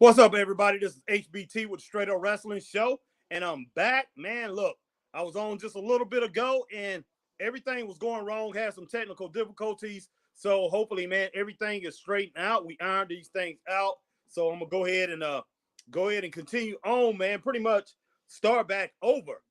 What's up, everybody? This is HBT with the Straight Up Wrestling Show, and I'm back. Man, look, I was on just a little bit ago, and everything was going wrong, had some technical difficulties. So hopefully, man, everything is straightened out. We ironed these things out. So I'm gonna go ahead and continue on, man. Pretty much start back over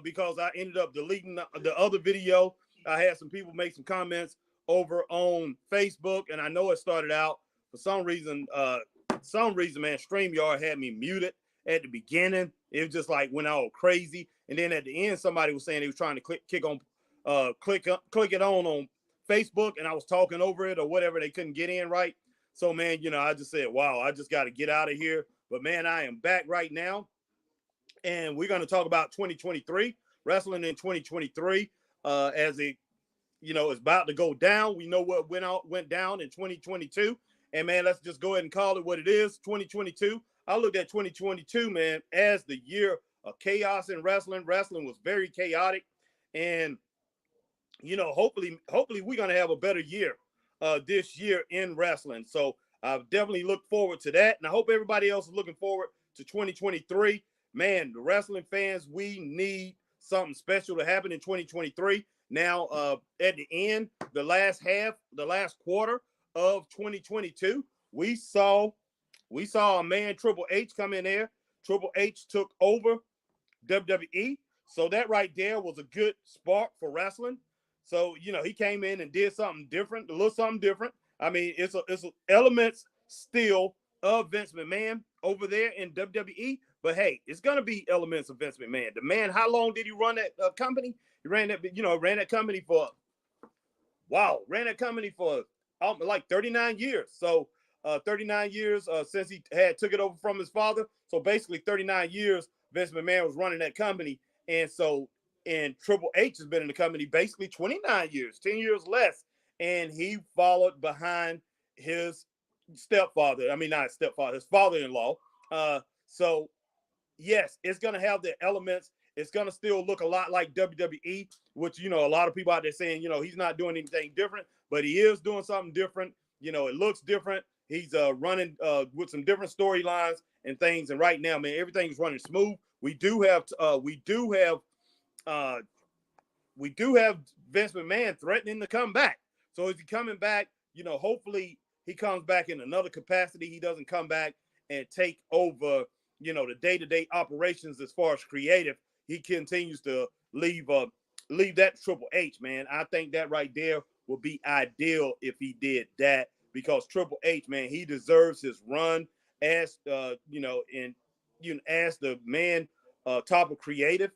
because I ended up deleting the other video. I had some people make some comments over on Facebook, and I know it started out for some reason, man, StreamYard had me muted at the beginning. It was just like went all crazy. And then at the end, somebody was saying they was trying to click it on Facebook, and I was talking over it or whatever. They couldn't get in right. So, man, I just said, wow, I just got to get out of here. But, man, I am back right now. And we're going to talk about 2023, wrestling in 2023 as it, is about to go down. We know what went down in 2022. And, man, let's just go ahead and call it what it is, 2022. I looked at 2022, man, as the year of chaos in wrestling. Wrestling was very chaotic. And, hopefully we're going to have a better year this year in wrestling. So I definitely look forward to that. And I hope everybody else is looking forward to 2023. Man, the wrestling fans, we need something special to happen in 2023. Now, at the end, the last quarter of 2022, we saw a man, Triple H, come in there. Triple H took over WWE. So that right there was a good spark for wrestling. So, he came in and did something different, a little something different. I mean, it's elements still of Vince McMahon over there in WWE. But, hey, it's going to be elements of Vince McMahon. The man, how long did he run that company? He ran that company for like 39 years. So 39 years since he took it over from his father. So basically 39 years Vince McMahon was running that company. And Triple H has been in the company basically 29 years, 10 years less. And he followed behind his stepfather. I mean, not his stepfather, his father-in-law. So, yes, it's going to have the elements. It's going to still look a lot like WWE, which, a lot of people out there saying, he's not doing anything different, but he is doing something different. It looks different. He's running with some different storylines and things. And right now, man, everything is running smooth. We do have Vince McMahon threatening to come back. So is he coming back? Hopefully he comes back in another capacity. He doesn't come back and take over, the day-to-day operations as far as creative. He continues to leave that Triple H, man. I think that right there would be ideal if he did that, because Triple H, man, he deserves his run as as the man top of creative.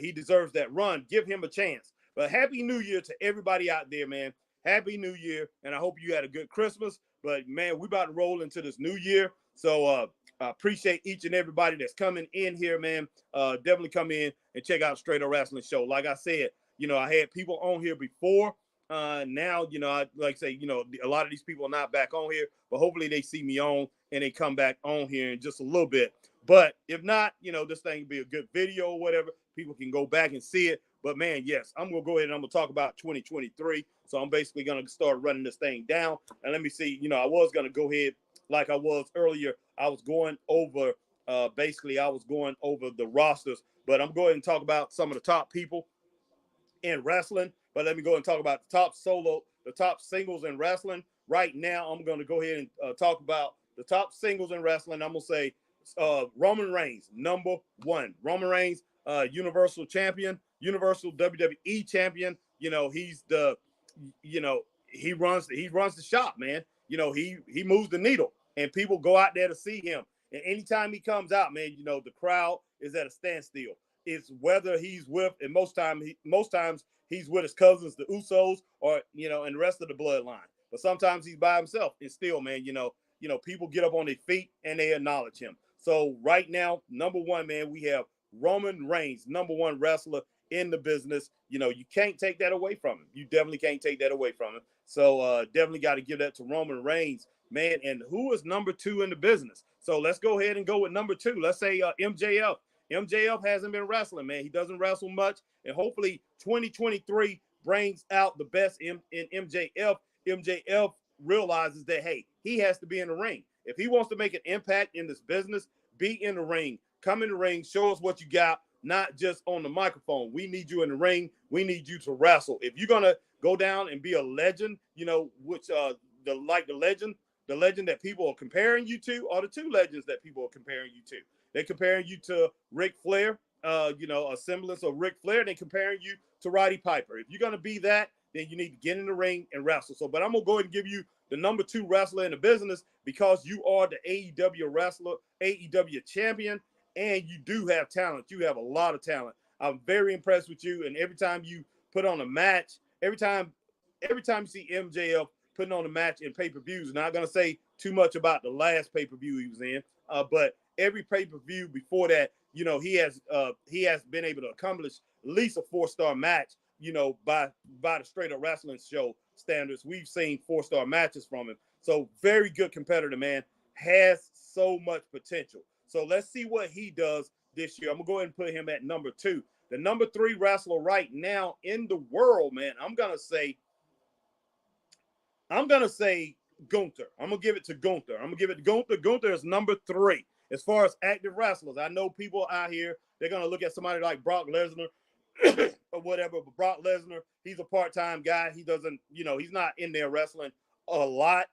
He deserves that run. Give him a chance. But Happy New Year to everybody out there, man. Happy New Year, and I hope you had a good Christmas. But, man, we're about to roll into this new year. So I appreciate each and everybody that's coming in here, man. Definitely come in and check out Straight Up Wrestling Show. Like I said, I had people on here before. Now, I like I say, a lot of these people are not back on here, but hopefully they see me on and they come back on here in just a little bit. But if not, this thing will be a good video or whatever. People can go back and see it. But, man, yes, I'm going to go ahead and I'm going to talk about 2023. So I'm basically going to start running this thing down. And let me see, I was going to go ahead like I was earlier. I was going over the rosters. But I'm going to talk about some of the top people in wrestling. But let me go and talk about the top singles in wrestling. Right now, I'm going to go ahead and talk about the top singles in wrestling. I'm going to say Roman Reigns, number one. Roman Reigns, Universal Champion, Universal WWE Champion. He's the, he runs the shop, man. He moves the needle, and people go out there to see him. And anytime he comes out, man, the crowd is at a standstill. It's whether he's with, and most times he's with his cousins, the Usos, or and the rest of the bloodline. But sometimes he's by himself, and still, man, people get up on their feet and they acknowledge him. So right now, number one, man, we have Roman Reigns, number one wrestler in the business. You can't take that away from him. You definitely can't take that away from him. So definitely got to give that to Roman Reigns, man. And who is number two in the business? So let's go ahead and go with number two. Let's say MJF. MJF hasn't been wrestling, man. He doesn't wrestle much. And hopefully 2023 brings out the best in MJF. MJF realizes that, hey, he has to be in the ring. If he wants to make an impact in this business, be in the ring. Come in the ring, show us what you got, not just on the microphone. We need you in the ring. We need you to wrestle. If you're gonna go down and be a legend, you know, which the legend that people are comparing you to are the two legends that people are comparing you to. They're comparing you to Ric Flair, you know, a semblance of Ric Flair. They're comparing you to Roddy Piper. If you're gonna be that, then you need to get in the ring and wrestle. So, but I'm gonna go ahead and give you the number 2 wrestler in the business because you are the AEW wrestler, AEW champion, and you do have talent. You have a lot of talent. I'm very impressed with you. And every time you put on a match, every time you see MJF putting on a match in pay-per-views, not gonna say too much about the last pay-per-view he was in, but every pay-per-view before that, you know, he has been able to accomplish at least a 4-star match. You know, by the Straight Up Wrestling Show standards, we've seen 4-star matches from him. So very good competitor, man. Has so much potential. So let's see what he does this year. I'm gonna go ahead and put him at number 2. The number 3 wrestler right now in the world, man. I'm gonna say Gunther. I'm gonna give it to Gunther. Gunther is number 3 as far as active wrestlers. I know people out here, they're gonna look at somebody like Brock Lesnar or whatever, but Brock Lesnar, he's a part-time guy. He doesn't, you know, he's not in there wrestling a lot.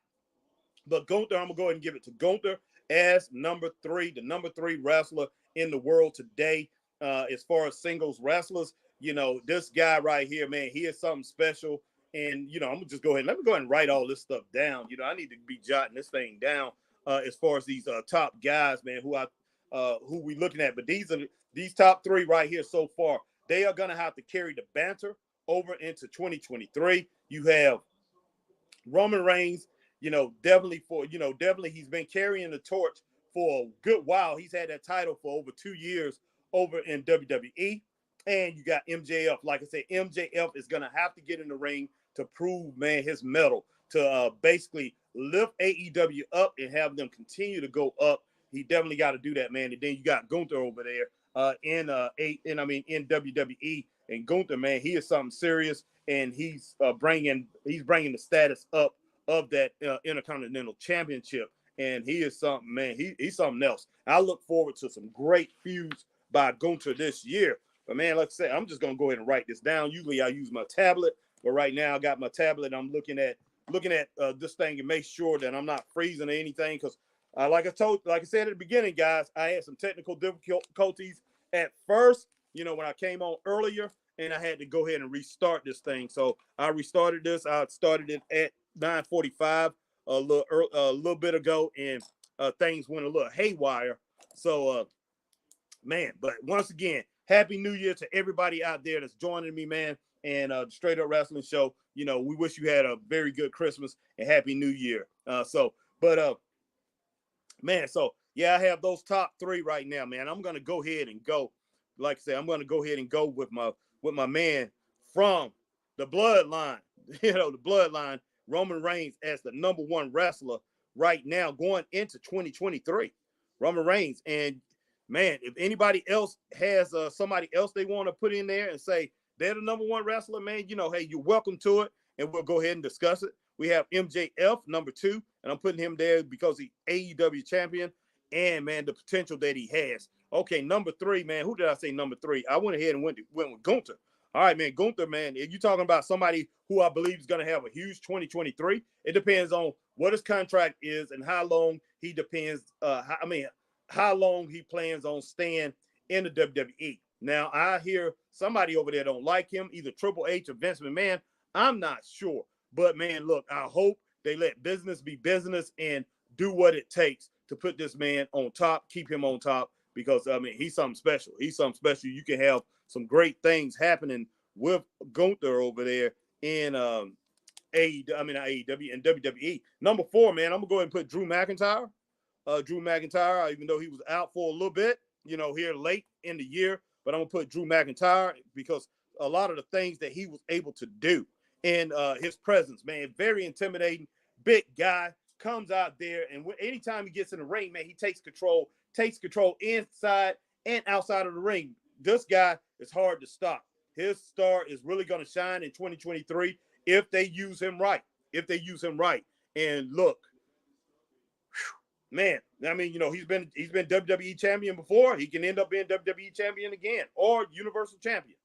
But Gunther, I'm gonna go ahead and give it to Gunther as number 3, the number 3 wrestler in the world today. As far as singles wrestlers, you know, this guy right here, man, he is something special. And you know, I'm gonna just let me go ahead and write all this stuff down. You know, I need to be jotting this thing down as far as these top guys, man, who we looking at. But these top 3 right here so far. They are going to have to carry the banter over into 2023. You have Roman Reigns, you know, definitely he's been carrying the torch for a good while. He's had that title for over 2 years over in WWE. And you got MJF. Like I said, MJF is going to have to get in the ring to prove, man, his mettle, to basically lift AEW up and have them continue to go up. He definitely got to do that, man. And then you got Gunther over there in WWE. And Gunther, man, he is something serious, and he's bringing the status up of that Intercontinental Championship. And he is something, man. He's something else. I look forward to some great feuds by Gunther this year. But man, like I said, I'm just gonna go ahead and write this down. Usually I use my tablet, but right now I got my tablet. I'm looking at this thing and make sure that I'm not freezing or anything. Because like I said at the beginning, guys, I had some technical difficulties at first. You know, when I came on earlier, and I had to go ahead and restart this thing. So I restarted this. I started it at 9:45 a little bit ago, and things went a little haywire. So man, but once again, Happy New Year to everybody out there that's joining me, man. And the Straight Up Wrestling Show, you know, we wish you had a very good Christmas and Happy New Year. Man, so yeah, I have those top 3 right now, man. I'm gonna go ahead and go. Like I said, I'm gonna go ahead and go with my man from the bloodline, you know, the bloodline, Roman Reigns as the number 1 wrestler right now going into 2023. Roman Reigns. And man, if anybody else has somebody else they want to put in there and say they're the number 1 wrestler, man, you know, hey, you're welcome to it, and we'll go ahead and discuss it. We have MJF, number 2, and I'm putting him there because he's AEW champion, and man, the potential that he has. Okay, number 3, man. Who did I say number 3? I went ahead and went with Gunther. All right, man, Gunther, man. If you're talking about somebody who I believe is going to have a huge 2023, it depends on what his contract is and how long he how long he plans on staying in the WWE. Now, I hear somebody over there don't like him, either Triple H or Vince McMahon. I'm not sure. But, man, look, I hope they let business be business and do what it takes to put this man on top, keep him on top, because, I mean, he's something special. He's something special. You can have some great things happening with Gunther over there in AEW and WWE. Number 4, man, I'm going to go ahead and put Drew McIntyre. Drew McIntyre, even though he was out for a little bit, you know, here late in the year, but I'm going to put Drew McIntyre because a lot of the things that he was able to do in his presence, man, very intimidating, big guy, comes out there, and anytime he gets in the ring, man, he takes control inside and outside of the ring. This guy is hard to stop. His star is really going to shine in 2023 if they use him right. And look, man, I mean, he's been WWE champion before. He can end up being WWE champion again or Universal champion.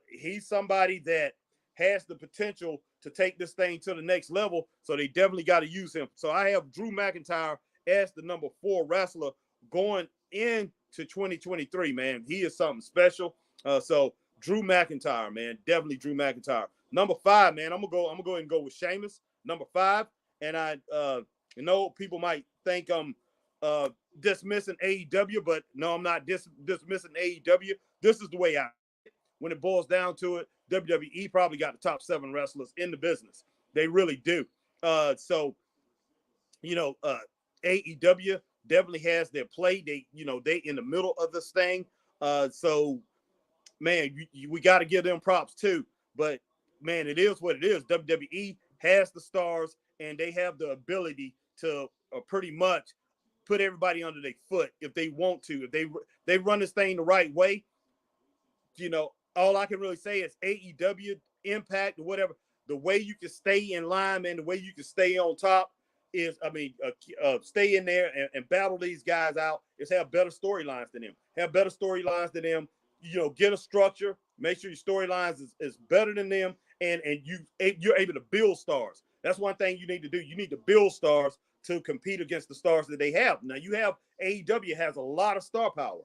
He's somebody that has the potential to take this thing to the next level. So they definitely got to use him. So I have Drew McIntyre as the number 4 wrestler going into 2023. Man, he is something special. So Drew McIntyre, man, definitely Drew McIntyre. Number 5, man, I'm gonna go ahead and go with Sheamus. Number 5, and I people might think I'm dismissing AEW, but no, I'm not dismissing AEW. This is the way I. When it boils down to it, WWE probably got the top 7 wrestlers in the business. They really do. AEW definitely has their play. They in the middle of this thing. So man, we got to give them props too. But man, it is what it is. WWE has the stars, and they have the ability to pretty much put everybody under their foot if they want to. If they run this thing the right way, all I can really say is AEW, Impact, or whatever. The way you can stay in line, man, the way you can stay on top is, stay in there and battle these guys out is have better storylines than them. Have better storylines than them. Get a structure. Make sure your storylines is better than them, and you're able to build stars. That's one thing you need to do. You need to build stars to compete against the stars that they have. Now you have AEW has a lot of star power,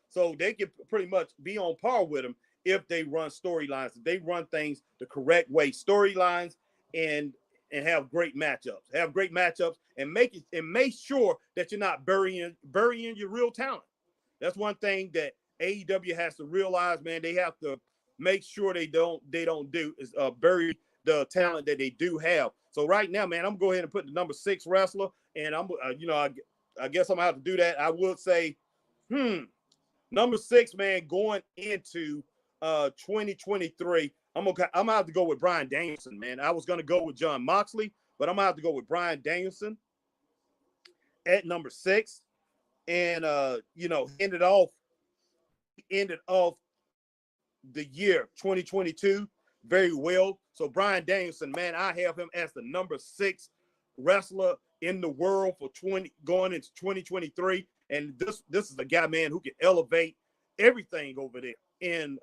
so they can pretty much be on par with them if they run storylines, if they run things the correct way, storylines and have great matchups, and make sure that you're not burying your real talent. That's one thing that AEW has to realize, man. They have to make sure they don't do is bury the talent that they do have. So right now, man, I'm gonna go ahead and put the number 6 wrestler, and I'm I guess I'm gonna have to do that. I would say, number 6, man, going into 2023. I'm gonna have to go with Bryan Danielson, man. I was gonna go with Jon Moxley, but I'm gonna have to go with Bryan Danielson at number 6, and ended off the year 2022 very well. So Bryan Danielson, man, I have him as the number 6 wrestler in the world for going into 2023. And this is a guy, man, who can elevate everything over there in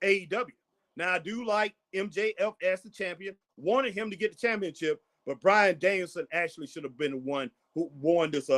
AEW. Now I do like MJF as the champion. Wanted him to get the championship, but Bryan Danielson actually should have been the one who won this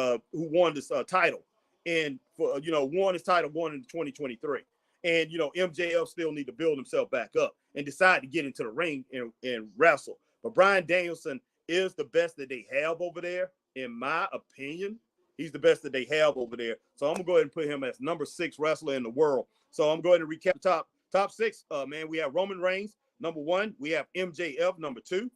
title, and won his title going into 2023. And MJF still need to build himself back up and decide to get into the ring and wrestle. But Bryan Danielson is the best that they have over there, in my opinion. He's the best that they have over there. So I'm gonna go ahead and put him as number 6 wrestler in the world. So I'm going to recap the top 6. Man, we have Roman Reigns, number 1. We have MJF, number 2.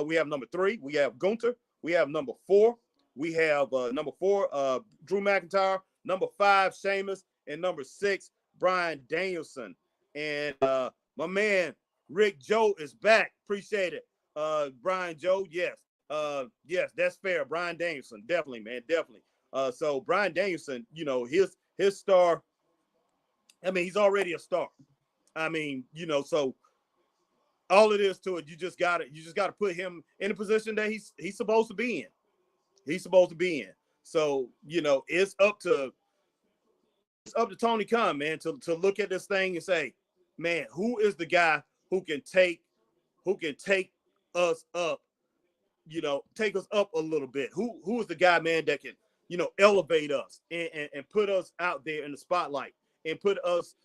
We have number 3. We have Gunther. We have number 4. We have number 4, Drew McIntyre. Number 5, Sheamus. And number 6, Bryan Danielson. And my man, Rick Joe is back. Appreciate it. Brian Joe, yes. Yes, that's fair. Bryan Danielson, definitely, man, definitely. So Bryan Danielson, his star, he's already a star. So all it is to it, you just gotta put him in a position that he's supposed to be in. He's supposed to be in. So, it's up to Tony Khan, man, to look at this thing and say, man, who is the guy who can take us up, take us up a little bit? Who is the guy, man, that can, elevate us and put us out there in the spotlight and put us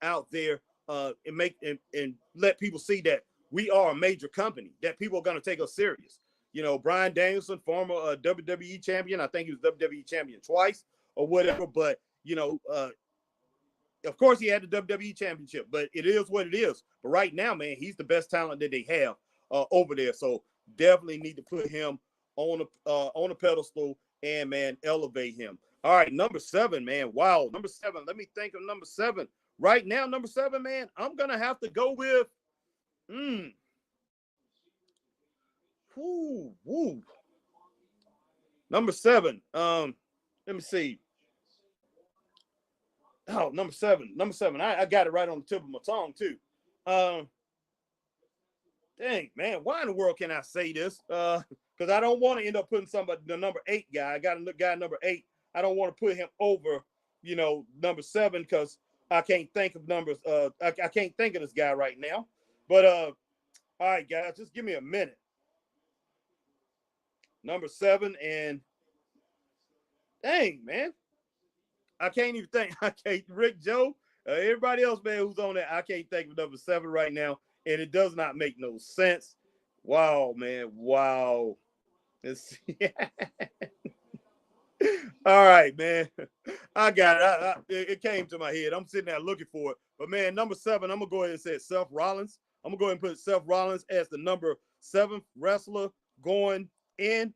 out there and make and let people see that we are a major company, that people are going to take us serious. Bryan Danielson, former WWE champion. I think he was WWE champion twice or whatever. But, of course, he had the WWE championship. But it is what it is. But right now, man, he's the best talent that they have over there. So definitely need to put him on a pedestal and, man, elevate him. All right, number 7, man. Wow, number 7. Let me think of number 7. Right now, number 7, man, I'm going to have to go with number 7. Let me see. Oh, number 7. I got it right on the tip of my tongue too. Dang, man, why in the world can I say this? Because I don't want to end up putting somebody, the number 8 guy. I got a guy number 8. I don't want to put him over, number 7, because I can't think of numbers. I can't think of this guy right now. But all right, guys, just give me a minute. Number 7, and dang, man, I can't even think. I can't. Rick Joe, everybody else, man, who's on that, I can't think of number 7 right now, and it does not make no sense. Wow, man, wow. It's, all right, man. I got it. It came to my head. I'm sitting there looking for it. But man, number 7, I'm gonna go ahead and say Seth Rollins. I'm gonna go ahead and put Seth Rollins as the number 7th wrestler going into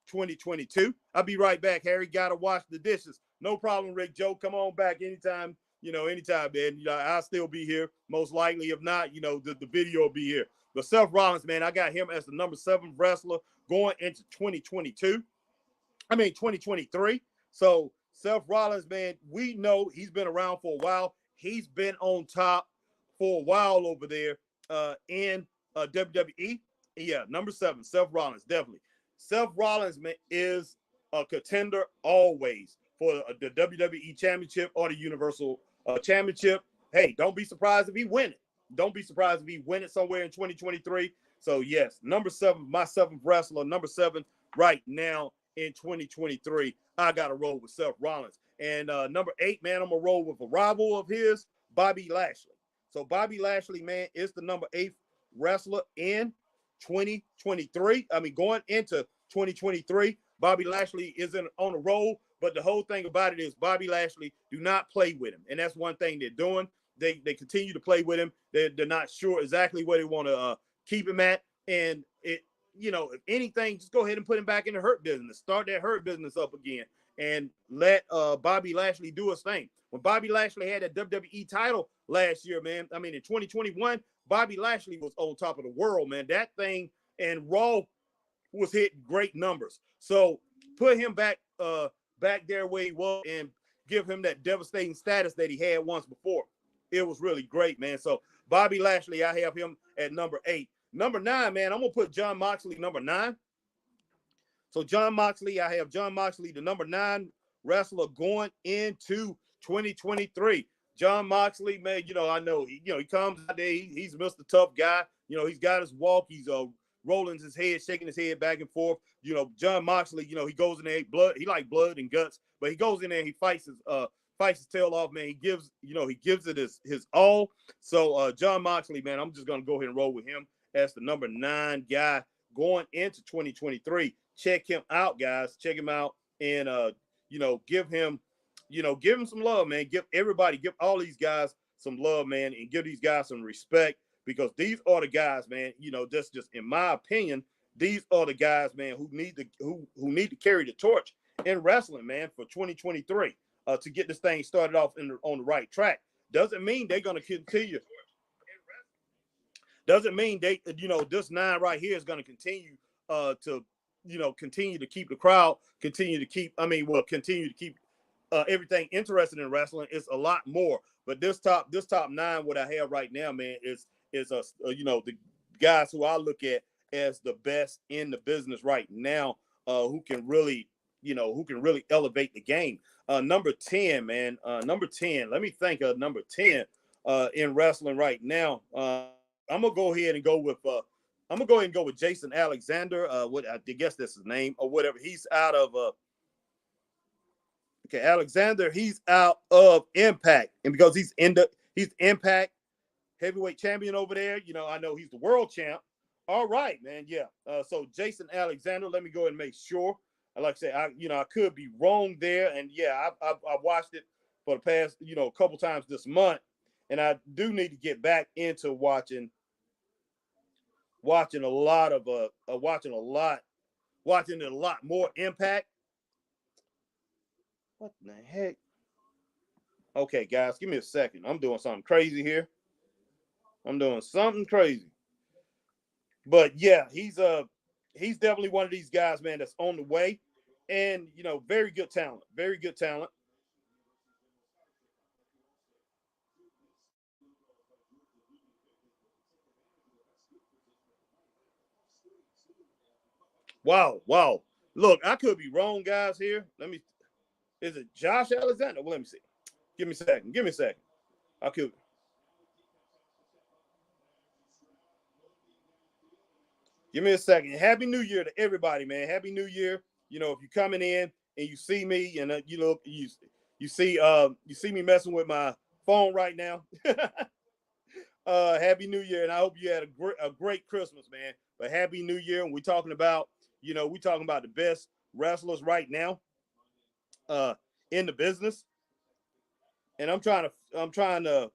2022. I'll be right back, Harry. Gotta wash the dishes. No problem, Rick Joe. Come on back anytime. Anytime, man. I'll still be here. Most likely, if not, the video will be here. But Seth Rollins, man, I got him as the number 7th wrestler going into 2022. 2023. So Seth Rollins, man, we know he's been around for a while. He's been on top for a while over there in WWE. Yeah, number 7, Seth Rollins, definitely. Seth Rollins, man, is a contender always for the WWE Championship or the Universal Championship. Hey, don't be surprised if he win it. Don't be surprised if he win it somewhere in 2023. So yes, number 7, my 7th wrestler, number 7 right now in 2023. I got to roll with Seth Rollins. And number 8, man, I'm going to roll with a rival of his, Bobby Lashley. So Bobby Lashley, man, is the number 8th wrestler in 2023. Going into 2023, Bobby Lashley is on a roll, but the whole thing about it is Bobby Lashley do not play with him. And that's one thing they're doing. They continue to play with him. They're not sure exactly where they want to keep him at. And if anything, just go ahead and put him back in the Hurt Business. Start that Hurt Business up again and let Bobby Lashley do his thing. When Bobby Lashley had that WWE title last year, man, in 2021, Bobby Lashley was on top of the world, man. That thing and Raw was hitting great numbers. So put him back there where he was and give him that devastating status that he had once before. It was really great, man. So Bobby Lashley, I have him at number 8. Number 9, man, I'm going to put Jon Moxley number 9. So Jon Moxley, I have Jon Moxley, the number 9 wrestler going into 2023. Jon Moxley, man, I know, he comes out there, he's Mr. Tough guy. He's got his walk. He's rolling his head, shaking his head back and forth. Jon Moxley, he goes in there, he like blood and guts, but he goes in there and he fights his tail off, man. He gives it his all. So Jon Moxley, man, I'm just going to go ahead and roll with him as the number 9 guy going into 2023. Check him out, guys. Check him out and give him some love, man. Give all these guys some love, man, and give these guys some respect, because these are the guys, man, just in my opinion, these are the guys, man, who need to carry the torch in wrestling, man, for 2023 to get this thing started off on the right track. Doesn't mean they're going to continue. Doesn't mean this 9 right here is going to continue to continue to keep the crowd, continue to keep everything interested in wrestling. It's a lot more, but this top 9 what I have right now, man, is the guys who I look at as the best in the business right now, who can really elevate the game. Number 10, man. Number 10. Let me think of number 10 in wrestling right now. I'm gonna go ahead and go with Jason Alexander. What I guess that's his name or whatever. He's out of Alexander. He's out of Impact, and because he's Impact heavyweight champion over there. I know he's the world champ. All right, man. Yeah. So Jason Alexander. Let me go ahead and make sure. Like I said, I could be wrong there, and yeah, I've watched it for the past a couple times this month, and I do need to get back into watching a lot more Impact. What the heck? Okay, guys, give me a second. I'm doing something crazy here. But yeah, he's definitely one of these guys, man, that's on the way, and very good talent. Very good talent. Wow, wow. Look, I could be wrong, guys. Here, let me. Is it Josh Alexander? Well, let me see. Give me a second. Give me a second. I could. Give me a second. Happy New Year to everybody, man. Happy New Year. You know, if you're coming in and you see me and you look, you see me messing with my phone right now. Happy New Year, and I hope you had a great Christmas, man. But Happy New Year, and we're talking about, we talking about the best wrestlers right now, uh, in the business. And I'm trying to.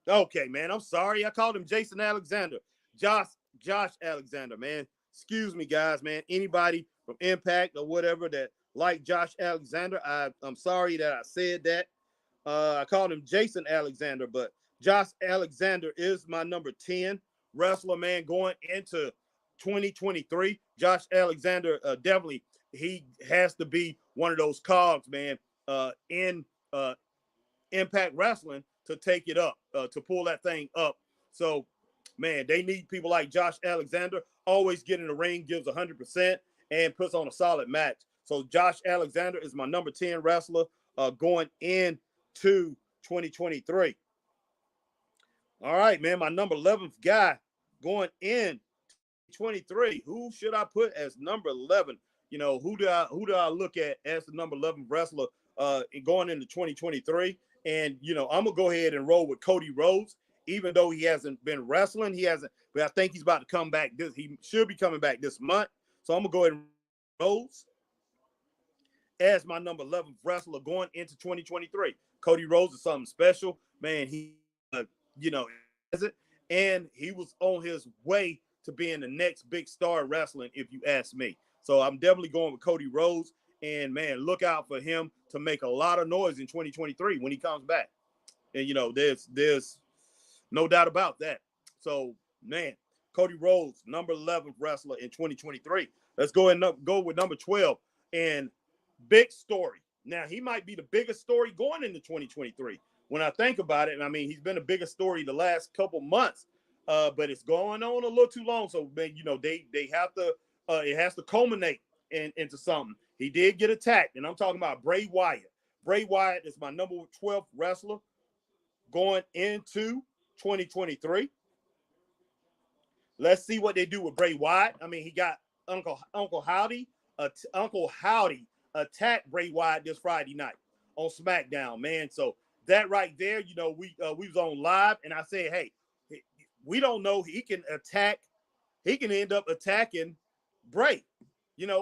Okay, man. I'm sorry. I called him Jason Alexander, Josh, Josh Alexander, man. Excuse me, guys, man. Anybody from Impact or whatever that like Josh Alexander, I'm sorry that I said that. I called him Jason Alexander, but Josh Alexander is my number 10 wrestler, man, going into 2023. Josh Alexander, definitely, he has to be one of those cogs, man, in Impact Wrestling to take it up, to pull that thing up. So, man, they need people like Josh Alexander, always get in the ring, gives 100%, and puts on a solid match. So, Josh Alexander is my number 10 wrestler going into 2023. All right, man, my number 11th guy going in 23. Who should I put as number 11? Who do I look at as the number 11 wrestler going into 2023? And I'm gonna go ahead and roll with Cody Rhodes, even though he hasn't been wrestling. He hasn't, but I think he's about to come back. He should be coming back this month. So I'm gonna go ahead and Rhodes as my number 11 wrestler going into 2023. Cody Rhodes is something special, man. He, you know, has it, and he was on his way to being the next big star in wrestling, if you ask me. So I'm definitely going with Cody Rhodes, and man, look out for him to make a lot of noise in 2023 when he comes back. And there's no doubt about that. So man, Cody Rhodes, number 11 wrestler in 2023. Let's go with number 12 and Big Story. Now he might be the biggest story going into 2023. When I think about it, and I mean he's been the biggest story the last couple months, but it's going on a little too long. So man, they have to it has to culminate into something. He did get attacked, and I'm talking about Bray Wyatt. Bray Wyatt is my number 12 wrestler going into 2023. Let's see what they do with Bray Wyatt. I mean, he got Uncle Howdy. Uncle Howdy attacked Bray Wyatt this Friday night on SmackDown, man. So that right there, we was on live, and I said, hey, we don't know. He can end up attacking Bray.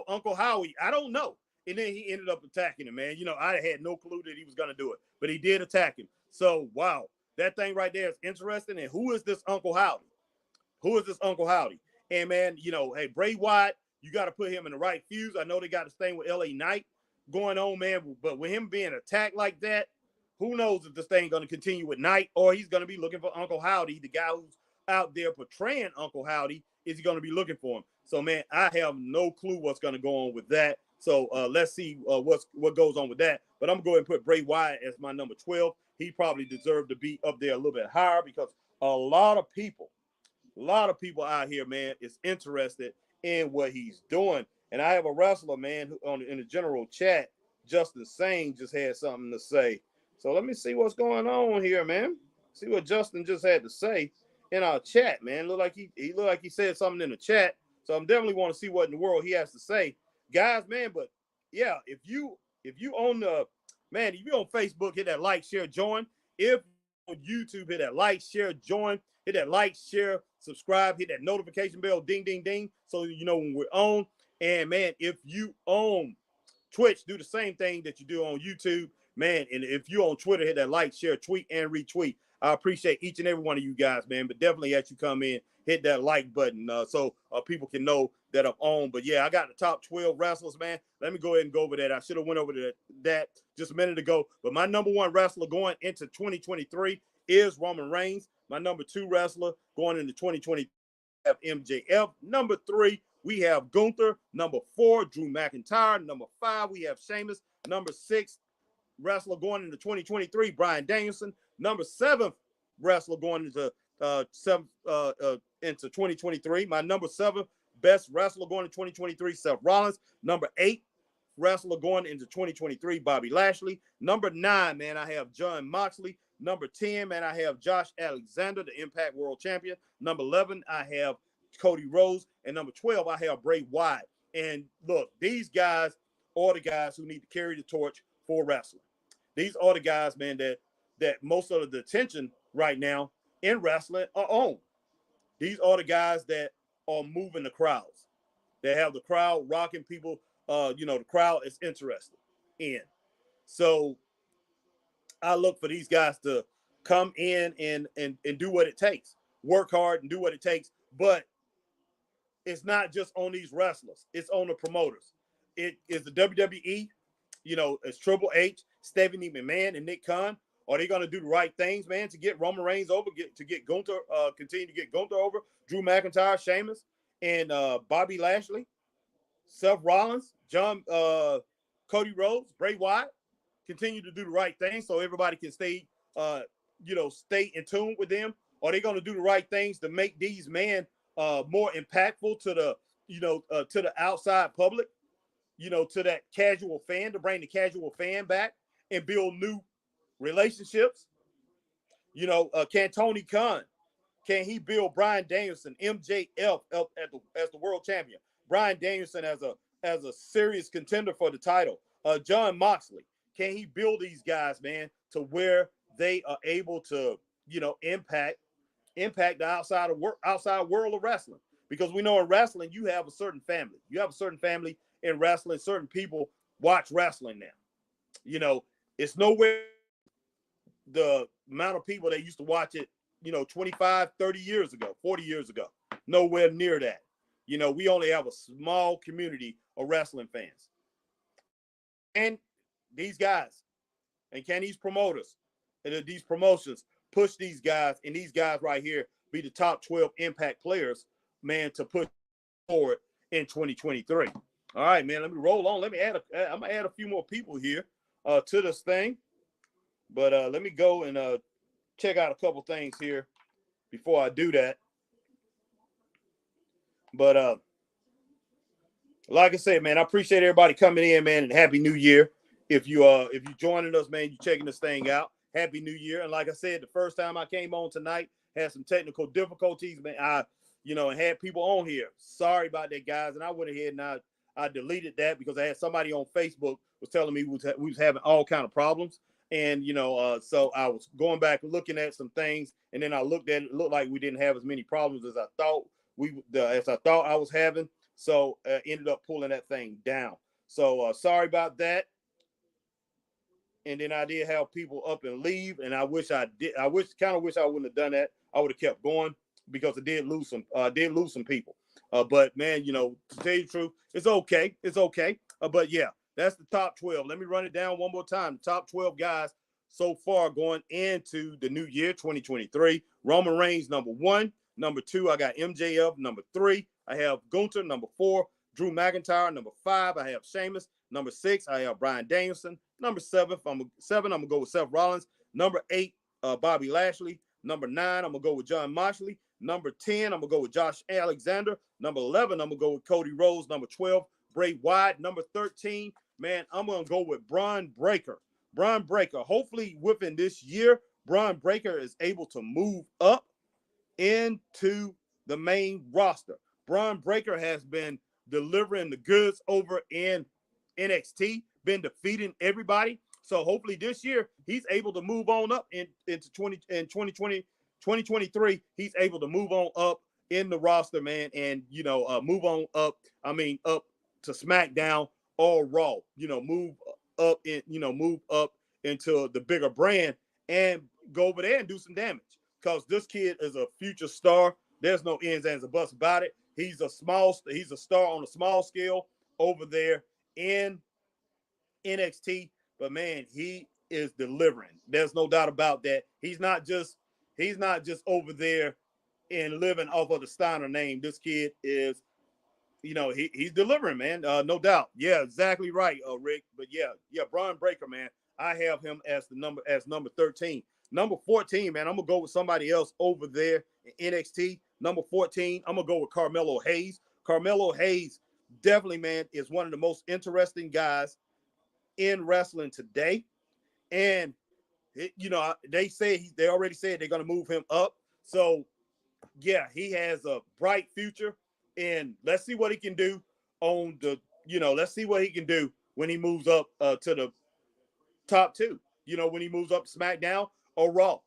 Uncle Howie, I don't know. And then he ended up attacking him, man. I had no clue that he was going to do it, but he did attack him. So, wow, that thing right there is interesting. And who is this Uncle Howdy? Who is this Uncle Howdy? And, man, hey, Bray Wyatt, you got to put him in the right fuse. I know they got this thing with LA Knight going on, man, but with him being attacked like that, who knows if this thing going to continue with Knight or he's going to be looking for Uncle Howdy, the guy who's out there portraying Uncle Howdy. Is he going to be looking for him? So, man, I have no clue what's going to go on with that. So let's see what goes on with that. But I'm going to go ahead and put Bray Wyatt as my number 12. He probably deserved to be up there a little bit higher because a lot of people out here, man, is interested in what he's doing. And I have a wrestler, man, who in the general chat, Justin Sane, just had something to say. So let me see what's going on here, man. See what Justin just had to say in our chat, man. Look like he looked like he said something in the chat. So I'm definitely want to see what in the world he has to say, guys, man. But yeah, if you on Facebook, hit that like, share, join. If on YouTube, hit that like, share, join. Hit that like, share, subscribe. Hit that notification bell, ding, ding, ding, so you know when we're on. And man, if you on Twitch, do the same thing that you do on YouTube, man. And if you're on Twitter, hit that like, share, tweet, and retweet. I appreciate each and every one of you guys, man. But definitely as you come in, hit that like button so people can know that I'm on. But yeah, I got the top 12 wrestlers, man. Let me go ahead and go over that. I should have went over that just a minute ago. But my number 1 wrestler going into 2023 is Roman Reigns. My number 2 wrestler going into 2023 have MJF. Number 3, we have Gunther. Number 4, Drew McIntyre. Number 5, we have Sheamus. Number 6, wrestler going into 2023, Bryan Danielson. Number 7th wrestler going into 2023. My number 7, best wrestler going to 2023, Seth Rollins. Number 8 wrestler going into 2023, Bobby Lashley. Number 9, man, I have Jon Moxley. Number 10, man, I have Josh Alexander, the Impact World Champion. Number 11, I have Cody Rhodes. And number 12, I have Bray Wyatt. And look, these guys are the guys who need to carry the torch for wrestling. These are the guys, man, that most of the attention right now in wrestling are on. These are the guys that are moving the crowds. They have the crowd rocking people. The crowd is interested in. So I look for these guys to come in and do what it takes, work hard and do what it takes. But it's not just on these wrestlers; it's on the promoters. It is the WWE. It's Triple H, Stephanie McMahon, and Nick Khan. Are they going to do the right things, man, to get Roman Reigns over, get Gunther, continue to get Gunther over, Drew McIntyre, Sheamus, and Bobby Lashley, Seth Rollins, Cody Rhodes, Bray Wyatt, continue to do the right thing so everybody can stay in tune with them? Are they going to do the right things to make these men more impactful to the outside public, to that casual fan, to bring the casual fan back and build new relationships? Can Tony Khan, can he build Bryan Danielson, MJF as the world champion? Bryan Danielson as a serious contender for the title. Jon Moxley, can he build these guys, man, to where they are able to, impact the outside world of wrestling? Because we know in wrestling, you have a certain family. You have a certain family in wrestling. Certain people watch wrestling now. It's nowhere the amount of people that used to watch it, 25, 30 years ago, 40 years ago. Nowhere near that. We only have a small community of wrestling fans. And these guys, and can these promoters and these promotions push these guys, and these guys right here be the top 12 Impact players, man, to push forward in 2023. All right, man, let me roll on. I'm gonna add a few more people here to this thing. But let me go and check out a couple things here before I do that. But like I said, man, I appreciate everybody coming in, man, and Happy New Year. If you joining us, man, you checking this thing out. Happy New Year. And like I said, the first time I came on tonight, had some technical difficulties, man. And had people on here. Sorry about that, guys. And I went ahead and I deleted that because I had somebody on Facebook was telling me we was having all kind of problems. And, so I was going back and looking at some things, and then I looked at it. It looked like we didn't have as many problems as I thought I was having. So ended up pulling that thing down. So sorry about that. And then I did have people up and leave, and I wish I did. I wish I wouldn't have done that. I would have kept going because I did lose some people. But man, to tell you the truth, it's okay. It's okay. But yeah, that's the top 12. Let me run it down one more time. The top 12 guys so far going into the new year, 2023. Roman Reigns, number 1. Number 2, I got MJF. Number 3, I have Gunther. Number 4, Drew McIntyre. Number 5, I have Sheamus. Number 6, I have Bryan Danielson. Number 7, I'm gonna go with Seth Rollins. Number 8, Bobby Lashley. Number 9, I'm gonna go with Jon Moxley. Number 10, I'm gonna go with Josh Alexander. Number 11, I'm gonna go with Cody Rhodes. Number 12, Bray Wyatt. Number 13, man, I'm gonna go with Bron Breakker. Bron Breakker. Hopefully, within this year, Bron Breakker is able to move up into the main roster. Bron Breakker has been delivering the goods over in NXT, been defeating everybody. So hopefully this year he's able to move on up into 2023. He's able to move on up in the roster, man, and move on up. I mean, up to SmackDown or Raw. Move up into the bigger brand and go over there and do some damage. Because this kid is a future star. There's no ends, ands, or buts about it. He's a star on a small scale over there in NXT. But man, he is delivering. There's no doubt about that. He's not just over there and living off of the Steiner name. This kid is, he's delivering, man. No doubt. Yeah, exactly right, Rick. But yeah, Bron Breakker, man. I have him as number 13. Number 14, man, I'm going to go with somebody else over there in NXT. Number 14, I'm going to go with Carmelo Hayes. Carmelo Hayes definitely, man, is one of the most interesting guys in wrestling today. And they already said they're going to move him up. So yeah, he has a bright future, and let's see what he can do on the. Let's see what he can do when he moves up to the top two. When he moves up to SmackDown or Raw.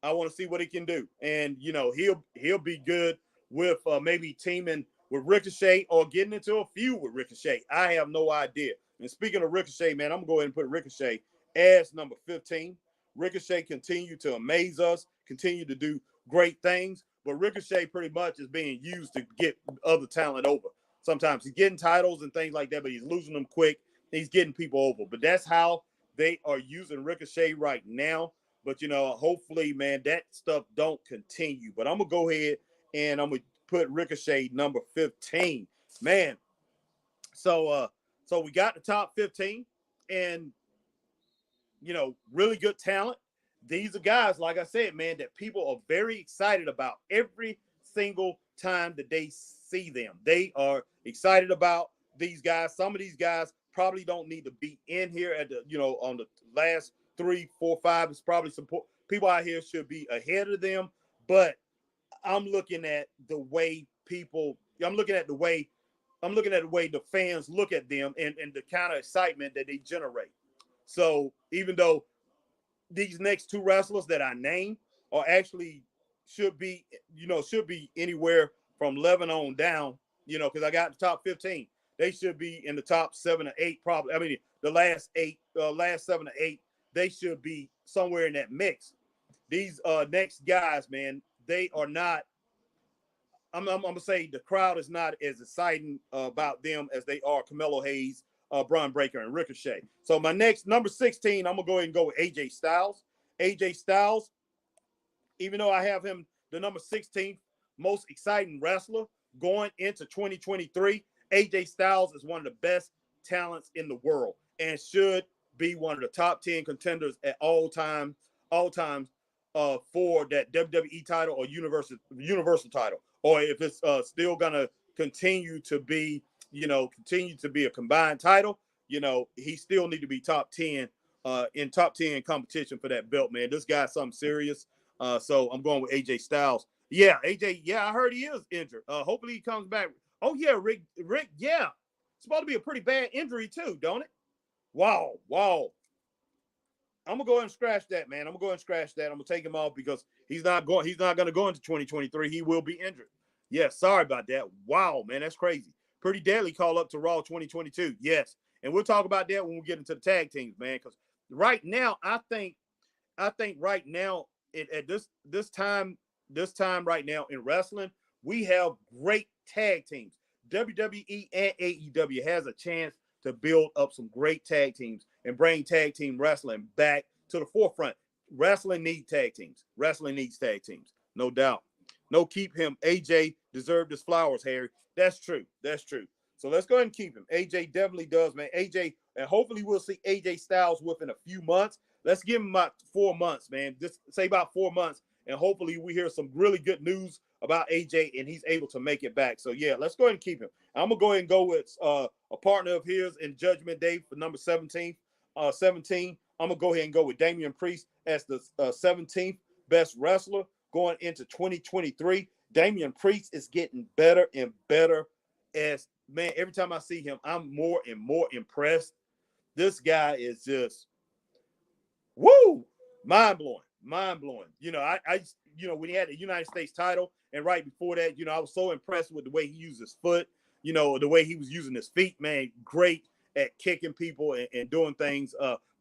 I want to see what he can do, and he'll be good with maybe teaming with Ricochet or getting into a feud with Ricochet. I have no idea. And speaking of Ricochet, man, I'm gonna go ahead and put Ricochet as number 15. Ricochet continue to amaze us, continue to do great things, but Ricochet pretty much is being used to get other talent over. Sometimes he's getting titles and things like that, but he's losing them quick. He's getting people over, but that's how they are using Ricochet right now. But hopefully, man, that stuff don't continue. But I'm gonna go ahead and I'm gonna put Ricochet number 15. Man, so we got the top 15, and really good talent. These are guys, like I said, man, that people are very excited about every single time that they see them. They are excited about these guys. Some of these guys probably don't need to be in here at the on the last 3, 4, 5. It's probably some people out here should be ahead of them. But I'm looking at the way I'm looking at the way the fans look at them and the kind of excitement that they generate. So even though these next two wrestlers that I named are actually should be anywhere from 11 on down, because I got the top 15. They should be in the top 7 or 8, probably. I mean, the last 7 or 8, they should be somewhere in that mix. These next guys, man, they are not. I'm gonna say the crowd is not as exciting about them as they are Carmelo Hayes, Bron Breakker, and Ricochet. So my next number 16, I'm gonna go ahead and go with AJ Styles. AJ Styles, even though I have him the number 16th most exciting wrestler going into 2023, AJ Styles is one of the best talents in the world and should be one of the top 10 contenders at all times for that WWE title or Universal title, or if it's still gonna continue to be a combined title, he still need to be top 10 in top 10 competition for that belt, man. This guy's something serious. So I'm going with AJ Styles. Yeah, AJ. Yeah, I heard he is injured. Hopefully he comes back. Oh yeah, Rick. Yeah, it's supposed to be a pretty bad injury too, don't it? Wow. I'm gonna go ahead and scratch that, man. I'm gonna take him off because he's not going to go into 2023. He will be injured. Yeah, sorry about that. Wow, man, that's crazy. Pretty deadly call up to Raw 2022. Yes, and we'll talk about that when we get into the tag teams, man. Because right now, I think right now at this time right now in wrestling, we have great tag teams. WWE and AEW has a chance to build up some great tag teams and bring tag team wrestling back to the forefront. Wrestling needs tag teams. No doubt. No, keep him. AJ deserved his flowers, Harry. That's true. So let's go ahead and keep him. AJ definitely does, man. AJ, and hopefully we'll see AJ Styles within a few months. Let's give him about 4 months, man. Just say about 4 months, and hopefully we hear some really good news about AJ and he's able to make it back. So yeah, let's go ahead and keep him. I'm gonna go ahead and go with a partner of his in Judgment Day for number 17. 17. I'm gonna go ahead and go with Damian Priest as the 17th best wrestler going into 2023. Damian Priest is getting better and better. As man, every time I see him, I'm more and more impressed. This guy is just woo, mind blowing. I when he had the United States title, and right before that, I was so impressed with the way he used his foot, the way he was using his feet, man. Great at kicking people and doing things.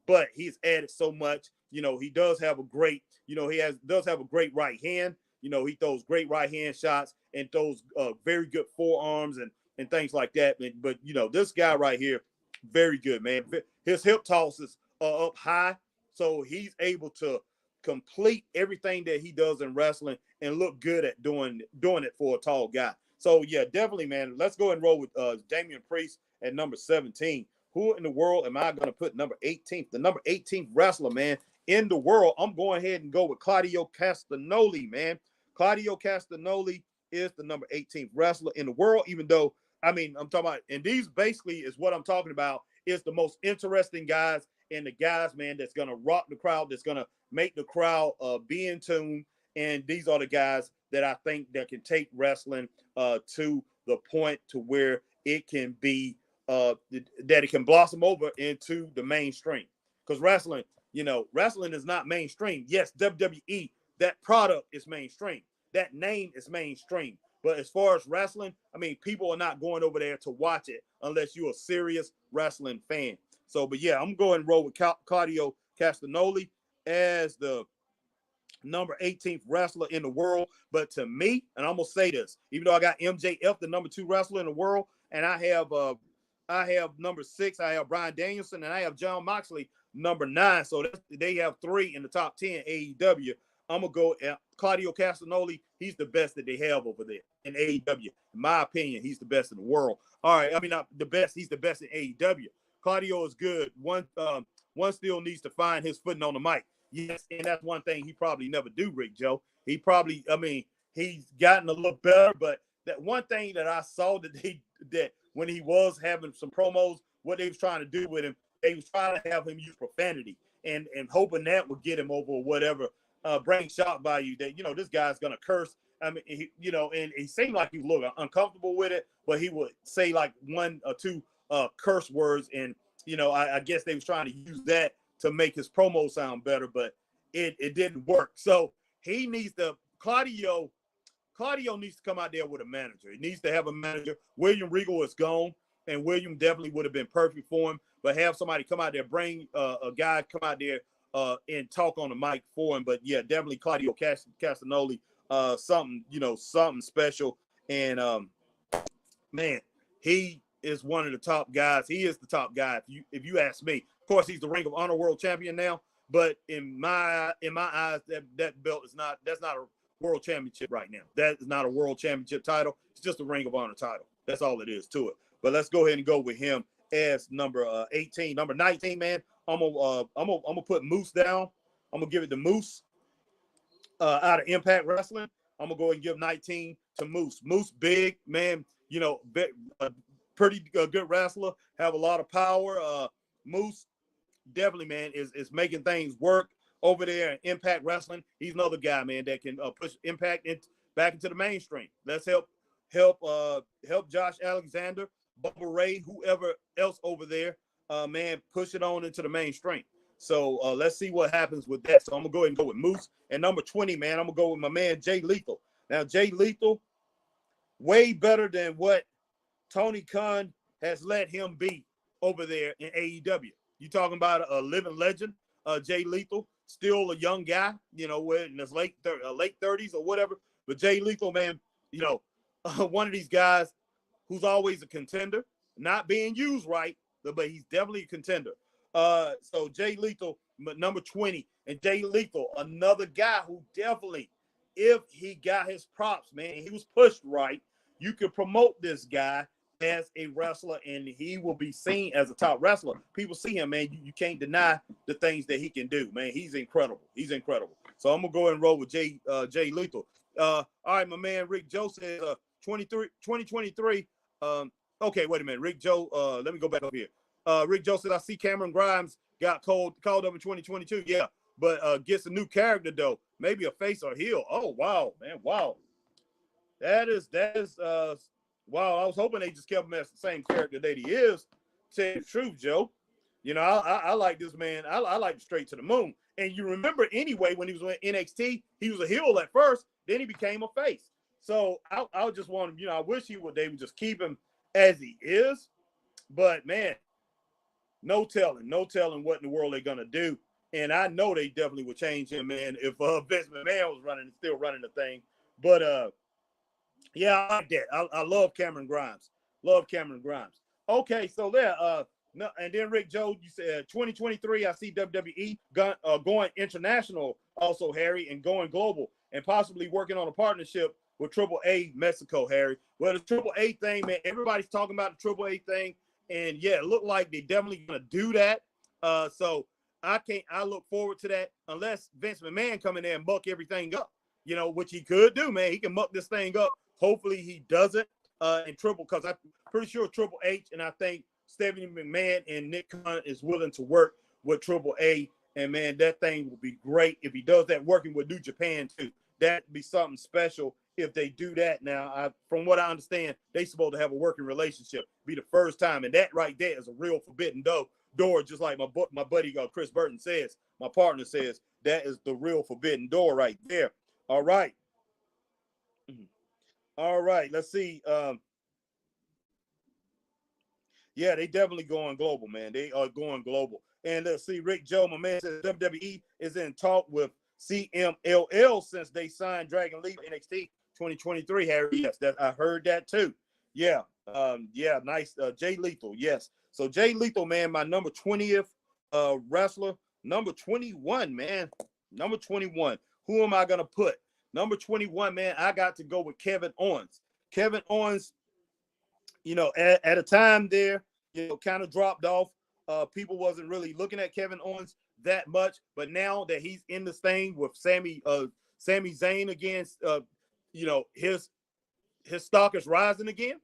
But he's added so much. He does have a great, does have a great right hand. He throws great right hand shots and throws very good forearms and things like that. But this guy right here, very good, man. His hip tosses are up high, so he's able to complete everything that he does in wrestling and look good at doing it for a tall guy. So yeah, definitely, man. Let's go and roll with Damian Priest at number 17. Who in the world am I going to put number 18th? The number 18th wrestler, man, in the world. I'm going ahead and go with Claudio Castagnoli, man. Claudio Castagnoli is the number 18th wrestler in the world, even though, I mean, I'm talking about, and these basically is what I'm talking about, is the most interesting guys and the guys, man, that's going to rock the crowd, that's going to make the crowd be in tune. And these are the guys that I think that can take wrestling to the point to where it can be, that it can blossom over into the mainstream. Because wrestling, wrestling is not mainstream. Yes, WWE, that product is mainstream. That name is mainstream. But as far as wrestling, I mean, people are not going over there to watch it unless you're a serious wrestling fan. So, but yeah, I'm going to roll with Claudio Castagnoli as the number 18th wrestler in the world. But to me, and I'm gonna say this, even though I got MJF, the number 2 wrestler in the world, and I have number 6, I have Bryan Danielson, and I have Jon Moxley number 9. So they have 3 in the top 10 AEW. I'm gonna go at Claudio Castagnoli. He's the best that they have over there in AEW. In my opinion, he's the best in the world. All right, I mean not the best. He's the best in AEW. Claudio is good. One still needs to find his footing on the mic. Yes, and that's one thing he probably never do, Rick Joe. He probably, I mean, he's gotten a little better, but that one thing that I saw that when he was having some promos, what they was trying to do with him, they was trying to have him use profanity and hoping that would get him over or whatever, bring shock value that, this guy's going to curse. I mean, and he seemed like he was a little uncomfortable with it, but he would say like 1 or 2 curse words. And, I guess they was trying to use that to make his promo sound better, but it didn't work. So he needs to, Claudio needs to come out there with a manager. He needs to have a manager. William Regal is gone, and William definitely would have been perfect for him, but have somebody come out there, bring a guy come out there and talk on the mic for him. But yeah, definitely Claudio Castagnoli, something special. And man, he is one of the top guys. He is the top guy if you ask me. Of course, he's the Ring of Honor world champion now, but in my eyes, that belt that's not a world championship right now. That is not a world championship title. It's just a Ring of Honor title. That's all it is to it. But let's go ahead and go with him as number 18. Number 19, man. I'm gonna put Moose down. I'm gonna give it to Moose out of Impact Wrestling. I'm gonna go ahead and give 19 to Moose. Moose, big man, pretty good wrestler, have a lot of power. Moose definitely, man, is making things work over there in Impact Wrestling. He's another guy, man, that can push Impact back into the mainstream. Let's help Josh Alexander, Bubba Ray, whoever else over there, man, push it on into the mainstream. So let's see what happens with that. So I'm gonna go ahead and go with Moose. And number 20, man, I'm gonna go with my man Jay Lethal. Now Jay Lethal, way better than what Tony Khan has let him be over there in AEW. You talking about a living legend, Jay Lethal, still a young guy, in his late 30s or whatever. But Jay Lethal, man, one of these guys who's always a contender, not being used right, but he's definitely a contender. So Jay Lethal, number 20, and Jay Lethal, another guy who definitely, if he got his props, man, he was pushed right, you could promote this guy as a wrestler, and he will be seen as a top wrestler. People see him, man. You can't deny the things that he can do, man. He's incredible. He's incredible. So I'm gonna go ahead and roll with Jay Lethal. All right, my man Rick Joe says 2023. Okay, wait a minute. Rick Joe, let me go back up here. Rick Joe said, I see Cameron Grimes got called up in 2022. Yeah, but gets a new character though. Maybe a face or heel. Oh wow, man. Wow. That is wow. I was hoping they just kept him as the same character that he is. Tell you the truth, Joe. I like this man. I like him straight to the moon. And you remember anyway, when he was in NXT, he was a heel at first, then he became a face. So I just want him, I wish they would just keep him as he is. But man, no telling what in the world they're gonna do. And I know they definitely would change him, man, if Vince McMahon was still running the thing. But yeah, I like that. I love Cameron Grimes. Okay, so there. No, and then Rick Joe, you said 2023. I see WWE going international, also Harry, and going global, and possibly working on a partnership with AAA Mexico, Harry. Well, the AAA thing, man, everybody's talking about the AAA thing, and yeah, it looked like they're definitely gonna do that. So I look forward to that, unless Vince McMahon come in there and muck everything up, which he could do, man. He can muck this thing up Hopefully he doesn't. And Triple, because I'm pretty sure Triple H and I think Stephanie McMahon and Nick Khan is willing to work with Triple A. And man, that thing will be great if he does that, working with New Japan too. That'd be something special if they do that. Now, from what I understand, they supposed to have a working relationship. Be the first time, and that right there is a real forbidden door. Just like my buddy Chris Burton says, my partner says, that is the real forbidden door right there. All right. All right. Let's see. Yeah, they definitely going global, man. They are going global. And let's see, Rick Joe, my man, says WWE is in talk with CMLL since they signed Dragon Lee NXT 2023. Harry, yes, that I heard that too. Yeah, yeah, nice. Jay Lethal, yes. So Jay Lethal, man, my number 20th wrestler, number 21, man, number 21. Who am I gonna put? Number 21, man, I got to go with Kevin Owens. Kevin Owens, you know, at a time there, you know, kind of dropped off. People wasn't really looking at Kevin Owens that much, but now that he's in this thing with Sami Zayn against, you know, his stock is rising again,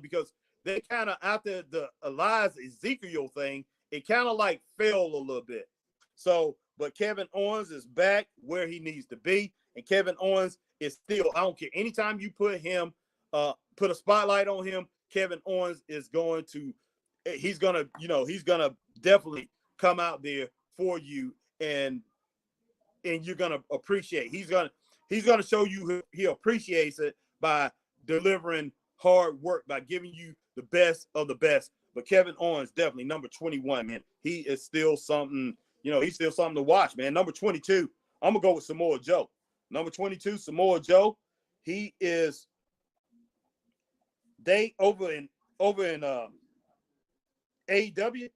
because they kind of, after the Elias Ezekiel thing, it kind of like fell a little bit. So, but Kevin Owens is back where he needs to be, and Kevin Owens is still, I don't care, anytime you put him, put a spotlight on him, Kevin Owens is going to, he's gonna definitely come out there for you, and you're gonna appreciate. He's gonna show you he appreciates it by delivering hard work, by giving you the best of the best. But Kevin Owens, definitely number 21, man. He is still something, you know, he's still something to watch, man. Number 22, I'm gonna go with Samoa Joe. Number 22, Samoa Joe. He is, they over in AEW,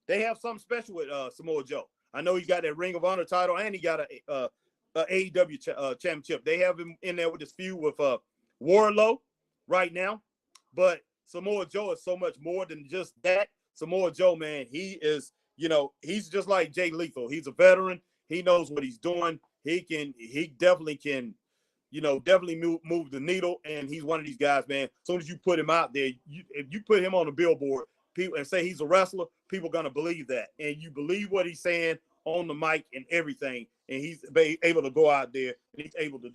they have something special with Samoa Joe. I know he got that Ring of Honor title, and he got a AEW championship. They have him in there with this feud with Wardlow right now. But Samoa Joe is so much more than just that. Samoa Joe, man, he is, you know, he's just like Jay Lethal. He's a veteran. He knows what he's doing. He definitely can, you know, definitely move the needle. And he's one of these guys, man. As soon as you put him out there, if you put him on a billboard, people, and say he's a wrestler, people are gonna believe that. And you believe what he's saying on the mic and everything. And he's able to go out there and he's able to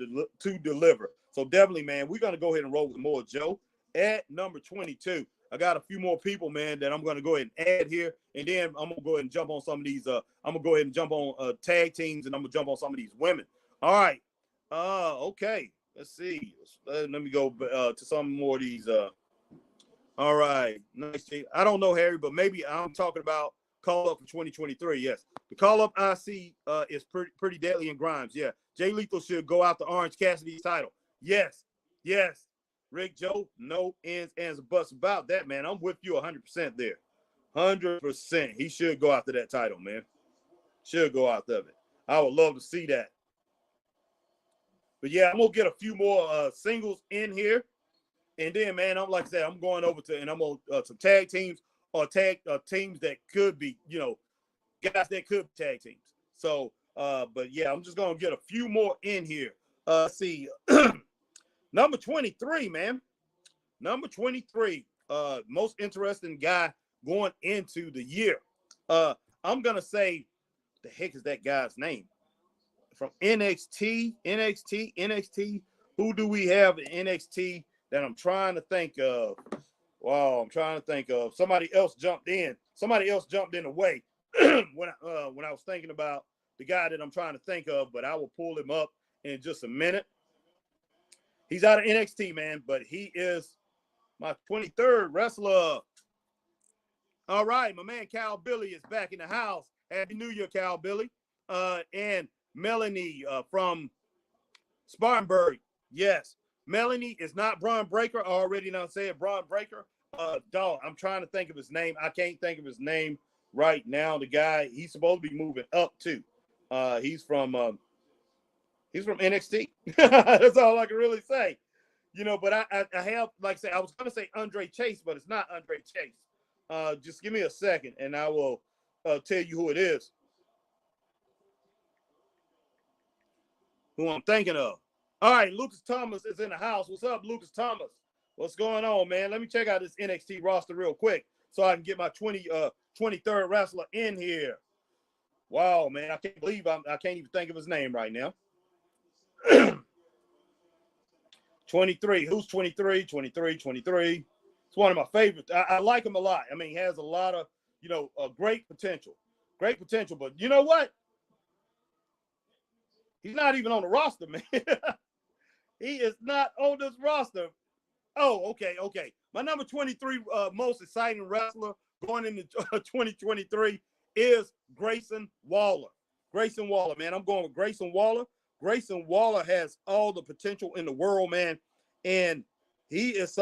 deliver. So definitely, man, we're gonna go ahead and roll with Samoa Joe at number 22. I got a few more people, man, that I'm gonna go ahead and add here, and then I'm gonna go ahead and jump on some of these. I'm gonna go ahead and jump on tag teams, and I'm gonna jump on some of these women. All right. Okay. Let's see. Let me go to some more of these. All right. Nice. I don't know, Harry, but maybe I'm talking about call up for 2023. Yes. The call up I see is pretty deadly in Grimes. Yeah. Jay Lethal should go after Orange Cassidy's title. Yes. Yes. Rick Joe, no ends, ands, and buts about that, man. I'm with you 100% there. 100%. He should go after that title, man. Should go after it. I would love to see that. But yeah, I'm gonna get a few more singles in here, and then, man, I'm like I said, I'm going over to, and I'm on some tag teams or tag teams that could be, you know, guys that could be tag teams. So, but yeah, I'm just gonna get a few more in here. Let's see. Number 23, man. Number 23. Most interesting guy going into the year. I'm gonna say, the heck is that guy's name? From NXT. Who do we have in NXT that I'm trying to think of? Wow, I'm trying to think of. Somebody else jumped in. Somebody else jumped in the way when I was thinking about the guy that I'm trying to think of, but I will pull him up in just a minute. He's out of NXT, man, but he is my 23rd wrestler. All right, my man Cal Billy is back in the house. Happy New Year, Cal Billy. And Melanie from Spartanburg. Yes, Melanie is not Braun Breaker. I already done said Braun Breaker. Dog, I'm trying to think of his name. I can't think of his name right now. The guy, he's supposed to be moving up too. He's from NXT. That's all I can really say. You know, but I have, like I say, I was going to say Andre Chase, but it's not Andre Chase. Just give me a second, and I will tell you who it is. Who I'm thinking of. All right, Lucas Thomas is in the house. What's up, Lucas Thomas? What's going on, man? Let me check out this NXT roster real quick so I can get my 23rd wrestler in here. Wow, man, I can't believe I can't even think of his name right now. 23. Who's 23? 23, 23. It's one of my favorites. I like him a lot. I mean, he has a lot of, great potential. Great potential. But you know what? He's not even on the roster, man. He is not on this roster. Oh, okay. My number 23 most exciting wrestler going into 2023 is Grayson Waller. Grayson Waller, man. I'm going with Grayson Waller. Grayson Waller has all the potential in the world, man. And he is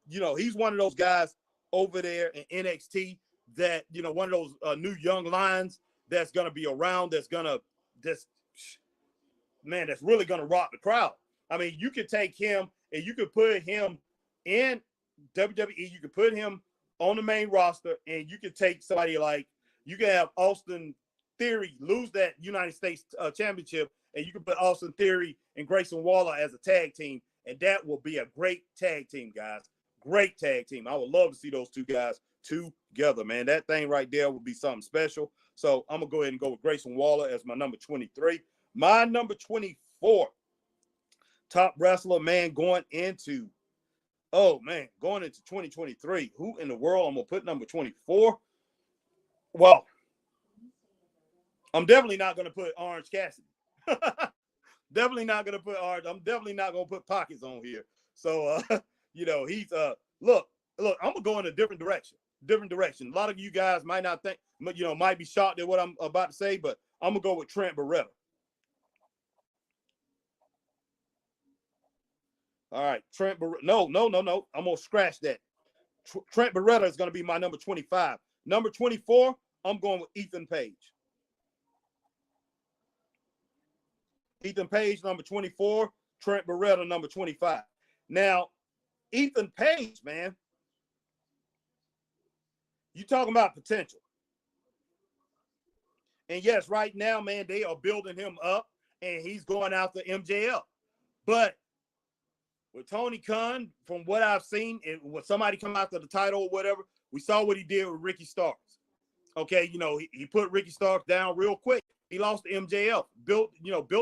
he's one of those guys over there in NXT that, one of those new young lions that's going to be around, that's really going to rock the crowd. I mean, you could take him and you could put him in WWE. You could put him on the main roster, and you could take somebody like, you can have Austin Theory lose that United States championship, and you can put Austin Theory and Grayson Waller as a tag team, and that will be a great tag team, guys. Great tag team. I would love to see those two guys together, man. That thing right there would be something special. So I'm going to go ahead and go with Grayson Waller as my number 23. My number 24. Top wrestler, man, going into 2023. Who in the world I'm going to put number 24? Well, I'm definitely not going to put Orange Cassidy. Definitely not going to put Orange. I'm definitely not going to put Pockets on here. So, he's, look, I'm going to go in a different direction. A lot of you guys might not think, might be shocked at what I'm about to say, but I'm going to go with Trent Beretta. All right, Trent Beretta. No. I'm going to scratch that. Trent Beretta is going to be my number 25. Number 24, I'm going with Ethan Page. Ethan Page, number 24. Trent Beretta, number 25. Now, Ethan Page, man, you talking about potential. And yes, right now, man, they are building him up, and he's going after MJF. But with Tony Khan, from what I've seen, and when somebody come after the title or whatever, we saw what he did with Ricky Starks. Okay, he put Ricky Starks down real quick. He lost to MJF, built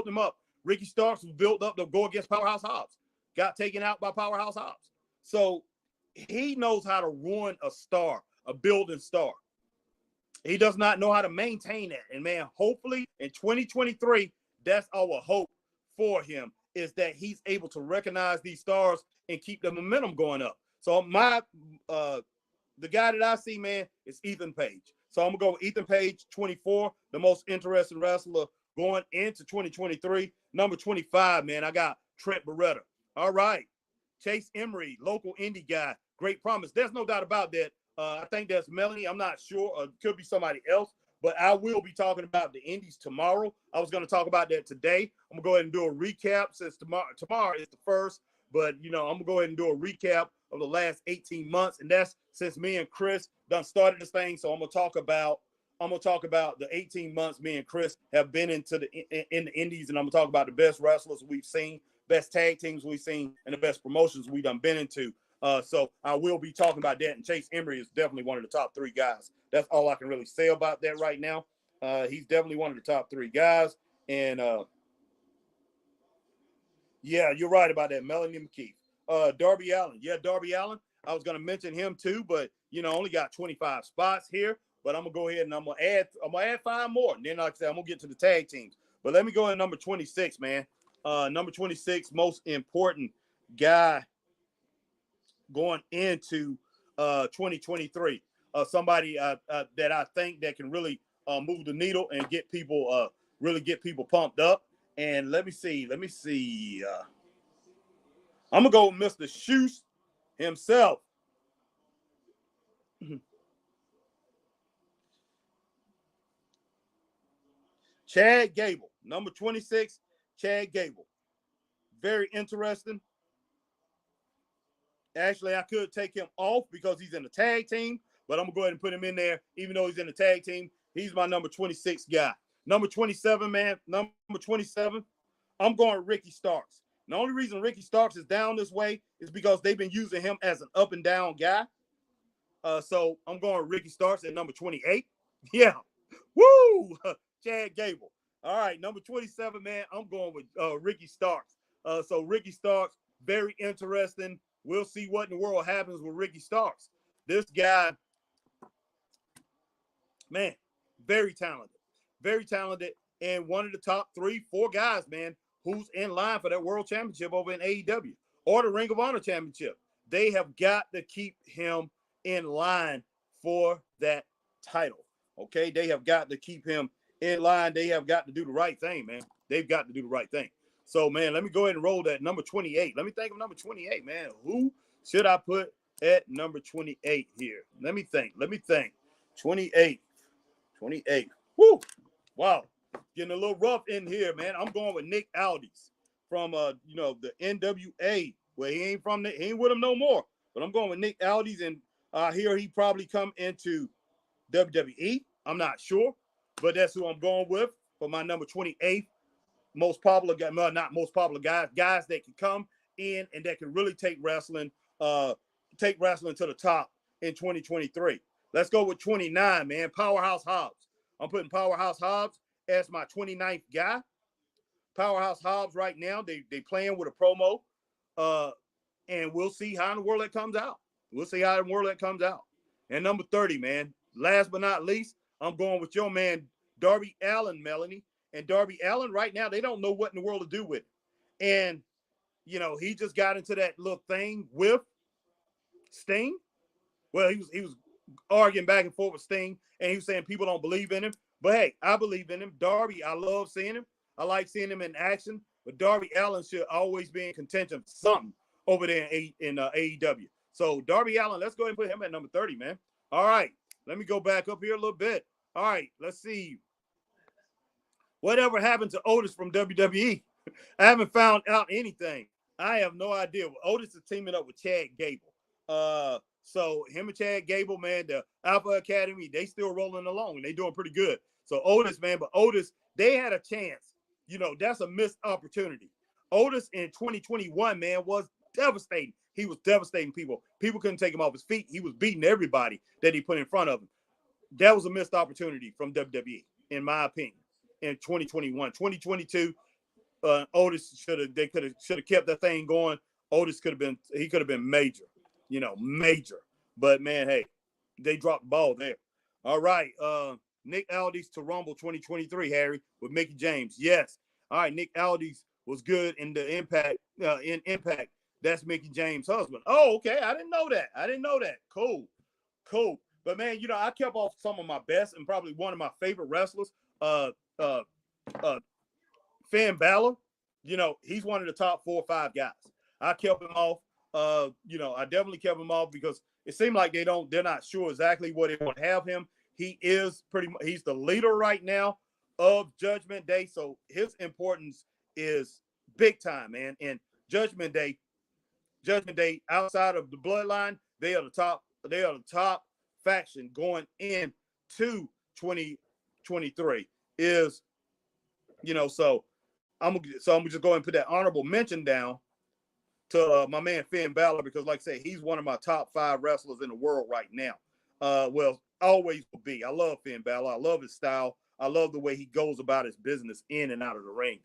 him up. Ricky Starks was built up to go against Powerhouse Hobbs. Got taken out by Powerhouse Hobbs. So he knows how to ruin a star, a building star. He does not know how to maintain that. And, man, hopefully in 2023, that's our hope for him, is that he's able to recognize these stars and keep the momentum going up. So the guy that I see, man, is Ethan Page. So I'm going to go with Ethan Page, 24, the most interesting wrestler going into 2023. Number 25, man, I got Trent Beretta. All right. Chase Emery, local indie guy. Great promise. There's no doubt about that. I think that's Melanie. I'm not sure. It could be somebody else. But I will be talking about the indies tomorrow. I was going to talk about that today. I'm going to go ahead and do a recap since tomorrow is the first. But, I'm going to go ahead and do a recap of the last 18 months. And that's since me and Chris done started this thing. So I'm going to talk about the 18 months me and Chris have been in the indies. And I'm going to talk about the best wrestlers we've seen, best tag teams we've seen, and the best promotions we've done been into. So I will be talking about that. And Chase Emery is definitely one of the top 3 guys. That's all I can really say about that right now. He's definitely one of the top 3 guys. And, yeah, you're right about that. Melanie McKeith. Darby Allin. Yeah, Darby Allin. I was going to mention him too, but, only got 25 spots here. But I'm going to go ahead and I'm going to add 5 more. And then, like I said, I'm going to get to the tag teams. But let me go in number 26, man. Number 26, most important guy going into 2023. Somebody that I think that can really move the needle and get people pumped up. And let me see. I'm gonna go with Mr. Shoes himself. Chad Gable, number 26. Chad Gable, very interesting. Actually, I could take him off because he's in the tag team, but I'm going to go ahead and put him in there. Even though he's in the tag team, he's my number 26 guy. Number 27, man, number 27, I'm going Ricky Starks. The only reason Ricky Starks is down this way is because they've been using him as an up and down guy. So I'm going Ricky Starks at number 28. Yeah. Woo! Chad Gable. All right, number 27, man. I'm going with Ricky Starks. So Ricky Starks, very interesting. We'll see what in the world happens with Ricky Starks. This guy, man, very talented, and one of the top 3-4 guys, man, who's in line for that world championship over in AEW or the Ring of Honor championship. They have got to keep him in line for that title. Okay, they have got to keep him in line. They have got to do the right thing, man. They've got to do the right thing. So, man, let me go ahead and roll that number 28. Let me think of number 28, man. Who should I put at number 28 here? Let me think. 28. Woo! Wow. Getting a little rough in here, man. I'm going with Nick Aldis from the NWA. Well, he ain't with him no more. But I'm going with Nick Aldis, and here he probably come into WWE. I'm not sure, but that's who I'm going with for my number 28 most popular guy. Well, not most popular guys that can come in and that can really take wrestling to the top in 2023. Let's go with 29, man. Powerhouse Hobbs. I'm putting Powerhouse Hobbs as my 29th guy. Powerhouse Hobbs right now, they playing with a promo, and we'll see how in the world that comes out. And number 30, man, last but not least, I'm going with your man, Darby Allin, Melanie. And Darby Allin right now, they don't know what in the world to do with it. And, he just got into that little thing with Sting. Well, he was arguing back and forth with Sting, and he was saying people don't believe in him. But, hey, I believe in him. Darby, I love seeing him. I like seeing him in action. But Darby Allin should always be in contention for something over there in AEW. So, Darby Allin, let's go ahead and put him at number 30, man. All right. Let me go back up here a little bit. All right. Let's see. Whatever happened to Otis from WWE? I haven't found out anything. I have no idea. Otis is teaming up with Chad Gable. So him and Chad Gable, man, the Alpha Academy, they still rolling along. They doing pretty good. So Otis, man, but Otis, they had a chance. That's a missed opportunity. Otis in 2021, man, was devastating. He was devastating people. People couldn't take him off his feet. He was beating everybody that he put in front of him. That was a missed opportunity from WWE, in my opinion. In 2021, 2022, Otis should have kept that thing going. Otis could have been major, major. But man, hey, they dropped the ball there. All right, Nick Aldis to Rumble 2023, Harry, with Mickie James. Yes. All right, Nick Aldis was good in the Impact. In Impact, that's Mickie James' husband. Oh, okay. I didn't know that. Cool. But man, I kept off some of my best and probably one of my favorite wrestlers. Finn Balor, he's one of the top 4 or 5 guys. I kept him off. I definitely kept him off because it seemed like they're not sure exactly what they want to have him. He's the leader right now of Judgment Day, so his importance is big time, man. And Judgment Day, outside of the Bloodline, they are the top faction going into 2023. Is so I'm gonna just go ahead and put that honorable mention down to my man Finn Balor, because like I say, he's one of my top 5 wrestlers in the world right now. Well, always will be. I love Finn Balor. I love his style. I love the way he goes about his business in and out of the ring,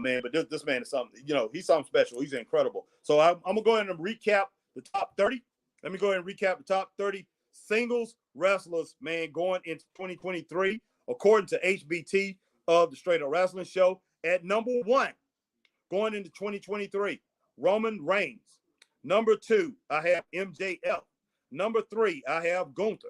man. But this man is something. He's something special. He's incredible. So I'm gonna go ahead and recap the top 30. Let me go ahead and recap the top 30 singles wrestlers, man, going into 2023 according to HBT of the Straight Up Wrestling Show. At number 1, going into 2023, Roman Reigns. Number 2, I have MJF. Number 3, I have Gunther.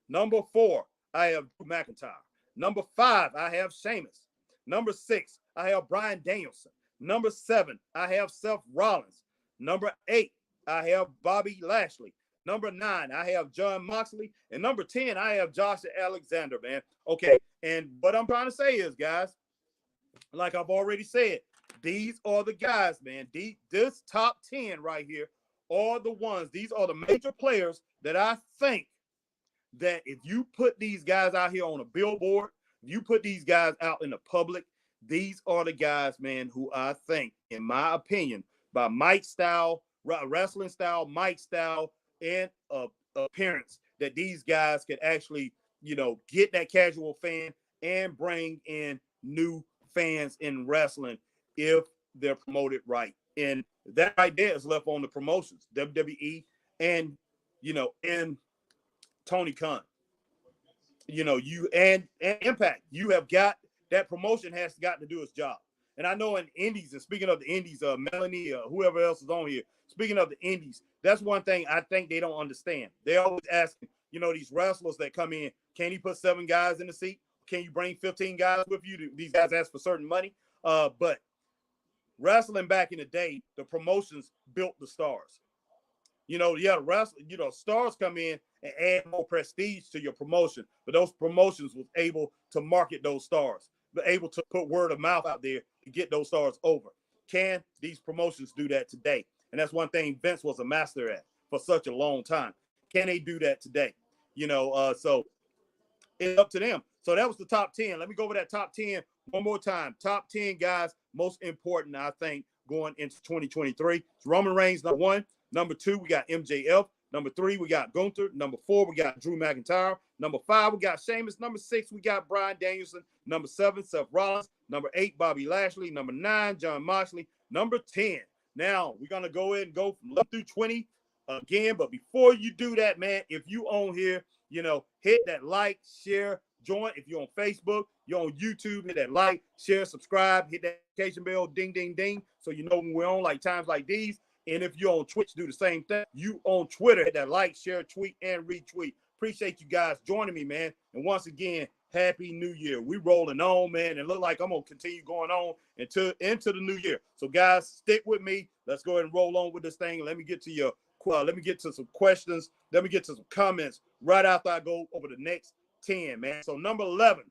Number 4, I have Drew McIntyre. Number 5, I have Sheamus. Number 6, I have Bryan Danielson. Number 7, I have Seth Rollins. Number 8, I have Bobby Lashley. Number 9, I have Jon Moxley. And number 10, I have Josh Alexander, man. Okay, and what I'm trying to say is, guys, like I've already said, these are the guys, man. This top 10 right here are the ones. These are the major players that I think that if you put these guys out here on a billboard, you put these guys out in the public, These are the guys, man, who I think, in my opinion, by Mike style, wrestling style, Mike style, and appearance, that these guys could actually, get that casual fan and bring in new fans in wrestling if they're promoted right. And that right there is left on the promotions, WWE and, and Tony Khan. You and Impact, you have got that promotion has got to do its job. And I know in indies, and speaking of the indies, Melanie, whoever else is on here, speaking of the indies, that's one thing I think they don't understand. They always asking, these wrestlers that come in, can you put 7 guys in the seat? Can you bring 15 guys with you? These guys ask for certain money. But wrestling back in the day, the promotions built the stars. The wrestling, stars come in and add more prestige to your promotion, but those promotions was able to market those stars, but able to put word of mouth out there to get those stars over. Can these promotions do that today? And that's one thing Vince was a master at for such a long time. Can they do that today? So it's up to them. So that was the top 10. Let me go over that top 10 one more time. Top 10 guys, most important, I think, going into 2023. It's Roman Reigns, number 1. Number 2, we got MJF. Number 3, we got Gunther. Number 4, we got Drew McIntyre. Number 5, we got Sheamus. Number 6, we got Bryan Danielson. Number 7, Seth Rollins. Number 8, Bobby Lashley. Number 9, Jon Moxley. Number 10. Now, we're going to go in and go from 11 through 20 again. But before you do that, man, if you on here, hit that like, share, join. If you're on Facebook, you're on YouTube, hit that like, share, subscribe, hit that notification bell, ding, ding, ding, so you know when we're on like times like these. And if you're on Twitch, do the same thing. You on Twitter, hit that like, share, tweet, and retweet. Appreciate you guys joining me, man. And once again, Happy New Year. We rolling on, man, and look like I'm going to continue going on into the new year. So, guys, stick with me. Let's go ahead and roll on with this thing. Let me get to some questions. Let me get to some comments right after I go over the next 10, man. So, number 11,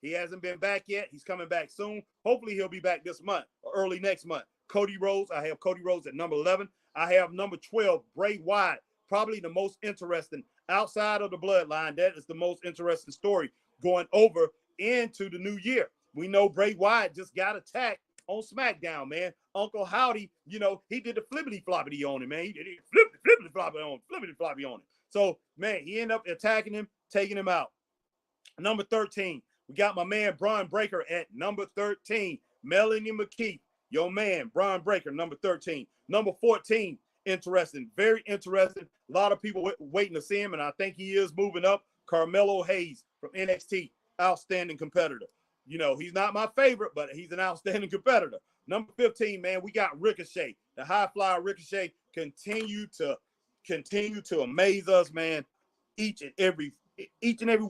he hasn't been back yet. He's coming back soon. Hopefully, he'll be back this month or early next month. Cody Rhodes. I have Cody Rhodes at number 11. I have number 12, Bray Wyatt. Probably the most interesting outside of the bloodline. That is the most interesting story going over into the new year. We know Bray Wyatt just got attacked on SmackDown, man. Uncle Howdy, he did the flippity floppity on him, man. He did flippity floppity on him. So, man, he ended up attacking him, taking him out. Number 13, we got my man Bron Breakker at number 13. Melanie McKeith. Your man, Bron Breakker, number 13. Number 14, interesting, very interesting. A lot of people waiting to see him, and I think he is moving up. Carmelo Hayes from NXT, outstanding competitor. He's not my favorite, but he's an outstanding competitor. Number 15, man, we got Ricochet. The high flyer Ricochet continue to amaze us, man, each and every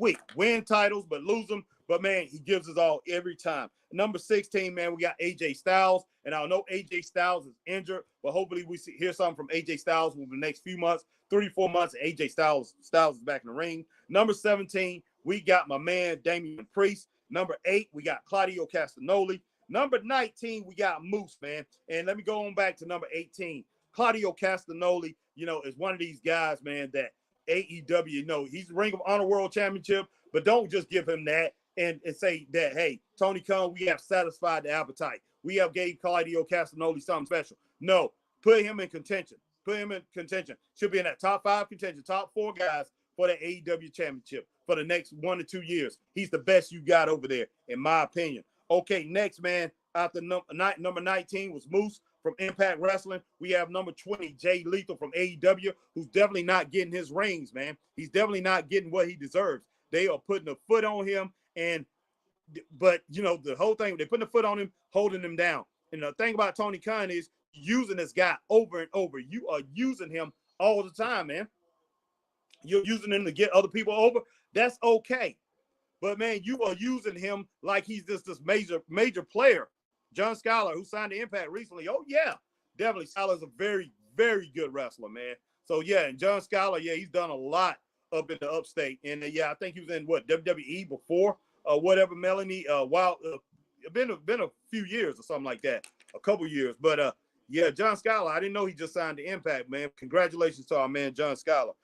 week. Win titles, but lose them. But, man, he gives us all every time. Number 16, man, we got AJ Styles. And I know AJ Styles is injured, but hopefully we hear something from AJ Styles over the next few months, 3-4 months. AJ Styles is back in the ring. Number 17, we got my man Damian Priest. Number 8, we got Claudio Castagnoli. Number 19, we got Moose, man. And let me go on back to number 18. Claudio Castagnoli, is one of these guys, man, that AEW, he's the Ring of Honor World Championship, but don't just give him that and say that, hey, Tony Khan, we have satisfied the appetite. We have gave Claudio Castagnoli something special. No, put him in contention. Should be in that top 5 contention, top 4 guys for the AEW Championship for the next 1 to 2 years. He's the best you got over there, in my opinion. Okay, next, man, after number 19 was Moose from Impact Wrestling. We have number 20, Jay Lethal from AEW, who's definitely not getting his rings, man. He's definitely not getting what he deserves. They are putting a foot on him, but the whole thing, they're putting a foot on him, holding him down. And the thing about Tony Khan is using this guy over and over. You are using him all the time, man. You're using him to get other people over. That's okay. But, man, you are using him like he's just this major player. John Skyler, who signed to Impact recently. Oh, yeah, definitely. Skyler's a very, very good wrestler, man. So, yeah, and John Skyler, yeah, he's done a lot up in the upstate. And, yeah, I think he was in, WWE before, whatever, Melanie, been a few years or something like that, a couple years. But, yeah, John Skyler, I didn't know he just signed to Impact, man. Congratulations to our man, John Skyler.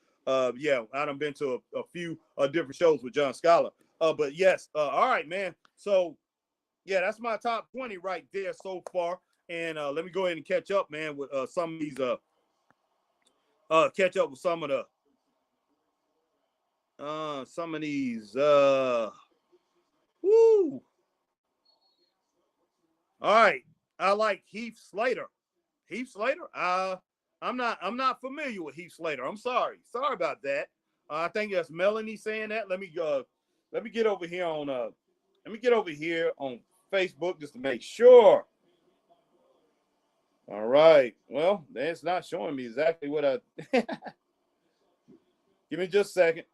Yeah, I done been to a few different shows with John Skyler. But, yes, all right, man. So, yeah, that's my top 20 right there so far. And let me go ahead and catch up, man, with some of these. Catch up with some of these. Woo. All right, I like Heath Slater. Heath Slater. I'm not familiar with Heath Slater. I'm sorry. Sorry about that. I think that's Melanie saying that. Let me get over here on Facebook just to make sure. All right. Well, that's not showing me exactly what I. Give me just a second.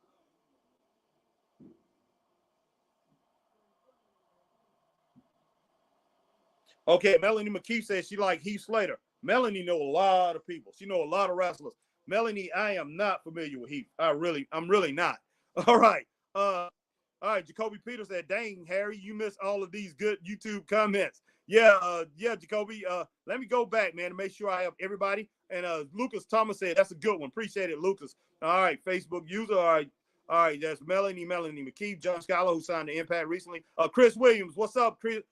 Okay, Melanie McKee says she like Heath Slater. Melanie know a lot of people. She know a lot of wrestlers. Melanie, I am not familiar with Heath. I'm really not. All right. All right. Jacoby Peters said, "Dang, Harry, you missed all of these good YouTube comments." Yeah, Jacoby. Let me go back, man, to make sure I have everybody. And Lucas Thomas said, "That's a good one. Appreciate it, Lucas." All right, Facebook user. All right. That's Melanie McKee, John Scholar, who signed the Impact recently. Chris Williams, what's up, Chris?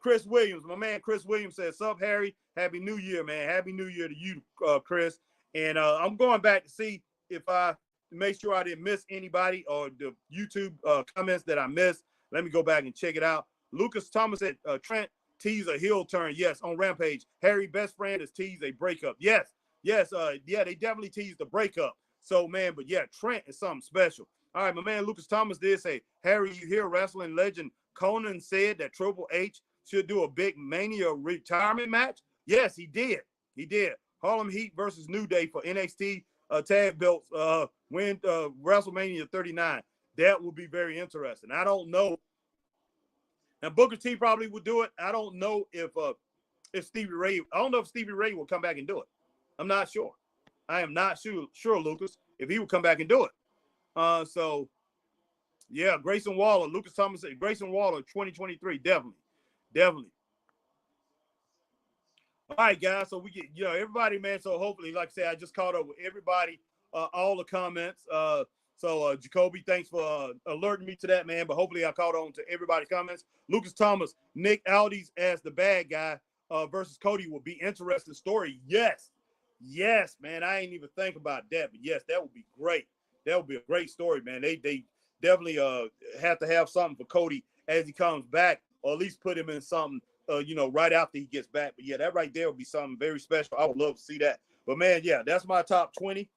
Chris Williams, my man Chris Williams says, "Sup, Harry? Happy New Year, man. Happy New Year to you, Chris." And I'm going back to see if I make sure I didn't miss anybody or the YouTube comments that I missed. Let me go back and check it out. Lucas Thomas said, Trent tease a heel turn. Yes, on Rampage. Harry, best friend, is tease a breakup. Yes. Yeah, they definitely teased the breakup. So, man, but yeah, Trent is something special. All right, my man Lucas Thomas did say, "Harry, you hear wrestling legend Conan said that Triple H should do a big Mania retirement match?" Yes, he did. He did. Harlem Heat versus New Day for NXT tag belts win WrestleMania 39. That would be very interesting. I don't know. Now Booker T probably would do it. I don't know if Stevie Ray. I don't know if Stevie Ray will come back and do it. I'm not sure. I am not sure, Lucas, if he would come back and do it. So yeah, Grayson Waller, Lucas Thomas said Grayson Waller, 2023, definitely. All right, guys. So we get everybody, man. So hopefully, like I said, I just caught up with everybody, all the comments. So Jacoby, thanks for alerting me to that, man. But hopefully, I caught on to everybody's comments. Lucas Thomas, Nick Aldis as the bad guy versus Cody will be interesting story. Yes, man. I ain't even think about that, but yes, that would be great. That would be a great story, man. They definitely have to have something for Cody as he comes back, or at least put him in something right after he gets back. But yeah, that right there would be something very special. I would love to see that. But man, yeah, that's my top 20,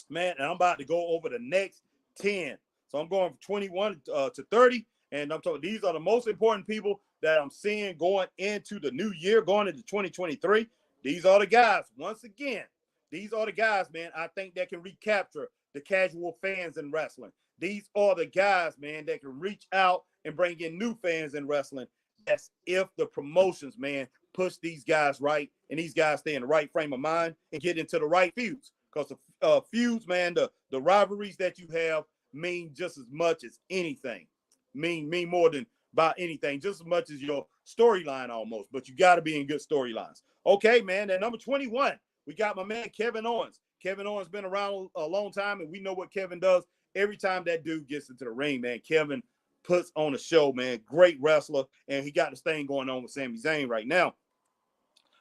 man. And I'm about to go over the next 10. So I'm going from 21 to 30. And I'm talking, these are the most important people that I'm seeing going into the new year, going into 2023. These are the guys, once again, these are the guys, man, I think that can recapture the casual fans in wrestling. These are the guys, man, that can reach out and bring in new fans in wrestling. That's if the promotions, man, push these guys right and these guys stay in the right frame of mind and get into the right feuds. Because the feuds, man, the rivalries that you have mean just as much as anything. Mean more than about anything, just as much as your storyline almost. But you got to be in good storylines. Okay, man. At number 21, we got my man Kevin Owens. Kevin Owens been around a long time, and we know what Kevin does. Every time that dude gets into the ring, man, Kevin puts on a show, man. Great wrestler, and he got this thing going on with Sami Zayn right now.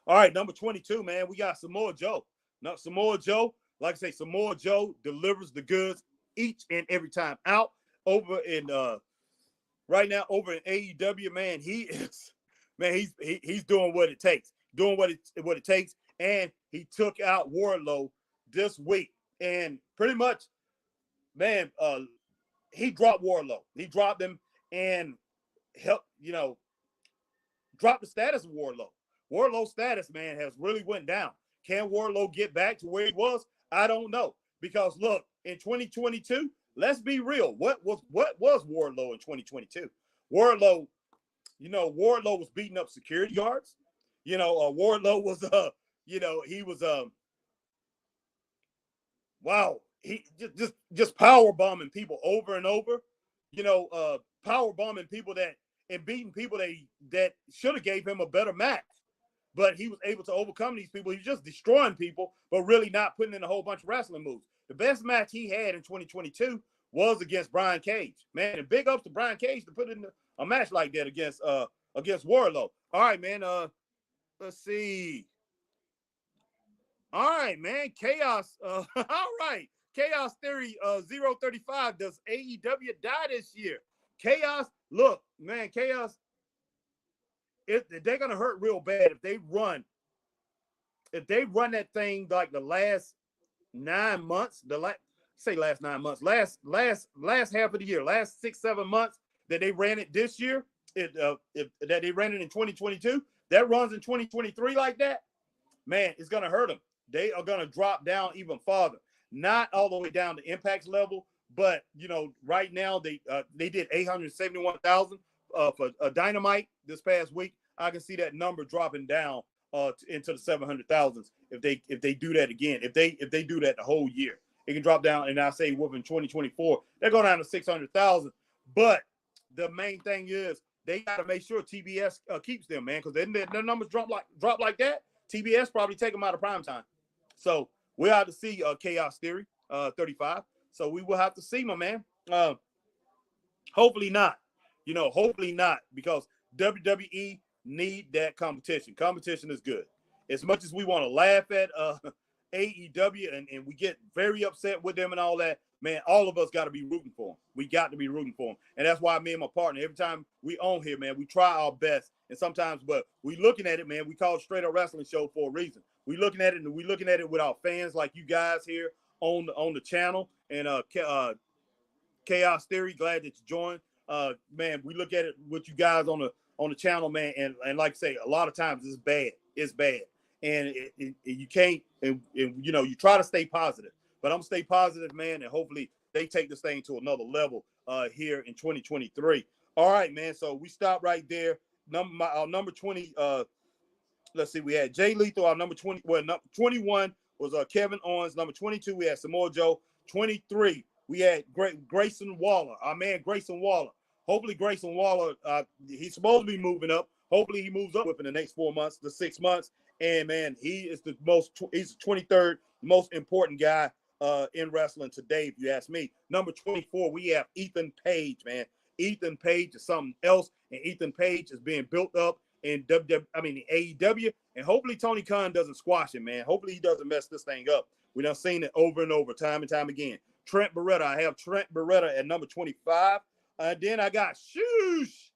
All right, number 22, man, we got Samoa Joe. Now, Samoa Joe, like I say, Samoa Joe delivers the goods each and every time out. Over in right now, over in AEW, man, he's doing what it takes, doing what it takes, and he took out Wardlow this week, and pretty much, man, he dropped Wardlow. He dropped him and helped, drop the status of Wardlow. Wardlow's status, man, has really went down. Can Wardlow get back to where he was? I don't know. Because look, in 2022, let's be real. What was Wardlow in 2022? Wardlow was beating up security guards. Wardlow was he was wow, he just power bombing people over and over. Power bombing people and beating people that should have gave him a better match. But he was able to overcome these people. He's just destroying people, but really not putting in a whole bunch of wrestling moves. The best match he had in 2022 was against Brian Cage. Man, and big ups to Brian Cage to put in a match like that against against Wardlow. All right, man. Let's see. All right, man. Chaos. All right. Chaos Theory 035. Does AEW die this year? Chaos. Look, man. Chaos. They're gonna hurt real bad if they run. If they run that thing like the last 9 months, last 9 months, last half of the year, last 6-7 months that they ran it this year, if that they ran it in 2022, that runs in 2023 like that, man, it's gonna hurt them. They are gonna drop down even farther, not all the way down to Impact's level, but right now they did 871,000 for Dynamite this past week. I can see that number dropping down into the 700,000s if they do that again. If they do that the whole year, it can drop down. And I say within 2024, they're going down to 600,000. But the main thing is they got to make sure TBS keeps them, man, because then their numbers drop like that. TBS probably take them out of prime time. So we'll have to see Chaos Theory 35. So we will have to see, my man. Hopefully not. Hopefully not, because WWE need that competition. Competition is good. As much as we want to laugh at AEW and we get very upset with them and all that, man, all of us got to be rooting for them. We got to be rooting for them. And that's why me and my partner, every time we on here, man, we try our best. And sometimes, but we looking at it, man, we call it Straight Up Wrestling Show for a reason. We looking at it, and we looking at it with our fans like you guys here on the channel. And Chaos Theory, glad that you joined. Man, we look at it with you guys on the channel, man, and like I say, a lot of times it's bad. It's bad, and you can't, and you try to stay positive. But I'm gonna stay positive, man, and hopefully they take this thing to another level here in 2023. All right, man. So we stop right there. Our number 20. Let's see. We had Jay Lethal. Our number 20. Well, 21 was Kevin Owens. Number 22, we had Samoa Joe. 23, we had Grayson Waller. Our man Grayson Waller. Hopefully Grayson Waller, he's supposed to be moving up. Hopefully he moves up within the next 4 months to 6 months. And man, he's the 23rd most important guy in wrestling today, if you ask me. Number 24, we have Ethan Page, man. Ethan Page is something else, and Ethan Page is being built up in AEW, and hopefully Tony Khan doesn't squash him, man. Hopefully he doesn't mess this thing up. We done seen it over and over, time and time again. Trent Beretta, I have Trent Beretta at number 25. Then I got Shoosh,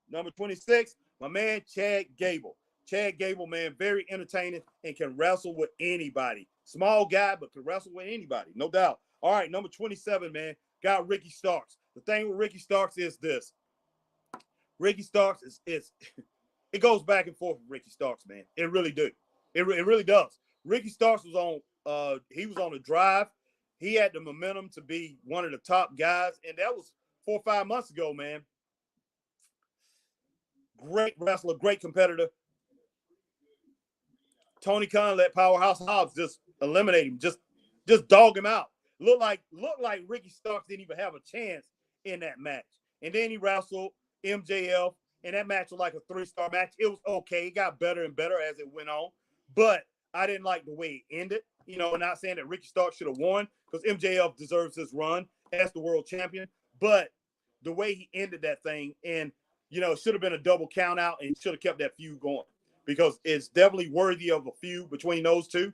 number 26, my man Chad Gable. Chad Gable, man, very entertaining and can wrestle with anybody. Small guy, but can wrestle with anybody, no doubt. All right, number 27, man, got Ricky Starks. The thing with Ricky Starks is this. Ricky Starks is it goes back and forth with Ricky Starks, man. It really do. It really does. Ricky Starks was on he was on the drive. He had the momentum to be one of the top guys, and that was 4 or 5 months ago, man. Great wrestler, great competitor. Tony Khan let Powerhouse Hobbs just eliminate him, just dog him out. Looked like Ricky Starks didn't even have a chance in that match. And then he wrestled MJF, and that match was like a 3-star match. It was okay. It got better and better as it went on, but I didn't like the way it ended. Not saying that Ricky Starks should have won, because MJF deserves his run as the world champion, but the way he ended that thing, and it should have been a double count out, and should have kept that feud going, because it's definitely worthy of a feud between those two.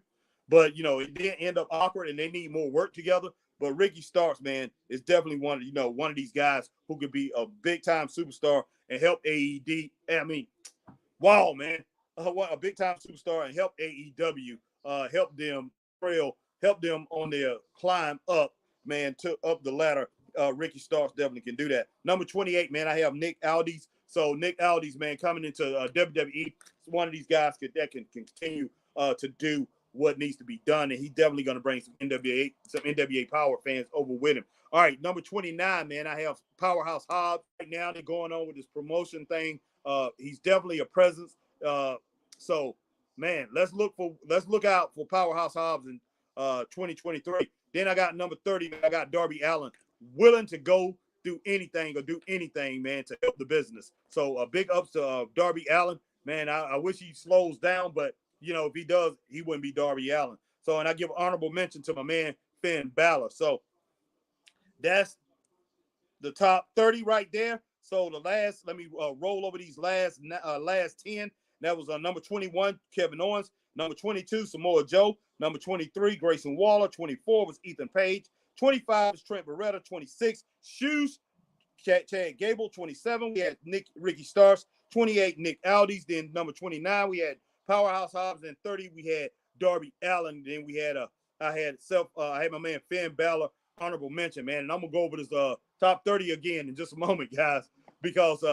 But it did end up awkward, and they need more work together. But Ricky Starks, man, is definitely one of these guys who could be a big time superstar and help AED. Wow, man, a big time superstar and help AEW, help them on their climb up, man, to up the ladder. Ricky Starks definitely can do that. Number 28, man, I have Nick Aldis. So Nick Aldis, man, coming into WWE, one of these guys that can continue to do what needs to be done, and he's definitely going to bring some NWA Power fans over with him. All right, number 29, man, I have Powerhouse Hobbs. Right now they're going on with this promotion thing. He's definitely a presence. So, man, let's look out for Powerhouse Hobbs in 2023. Then I got number 30. I got Darby Allin, willing to go do anything, man, to help the business. So big ups to Darby Allin, man. I wish he slows down, but if he does, he wouldn't be Darby Allin. So, and I give honorable mention to my man Finn Balor. So that's the top 30 right there. So let me roll over these last 10. That was number 21, Kevin Owens. Number 22, Samoa Joe. Number 23, Grayson Waller. 24 was Ethan Page. 25 is Trent Beretta. 26, Shoes, Chad Gable. 27, we had Ricky Starks. 28, Nick Aldis. Then number 29, we had Powerhouse Hobbs. And 30, we had Darby Allin. Then we had I had my man Finn Balor, honorable mention, man. And I'm gonna go over this top 30 again in just a moment, guys, because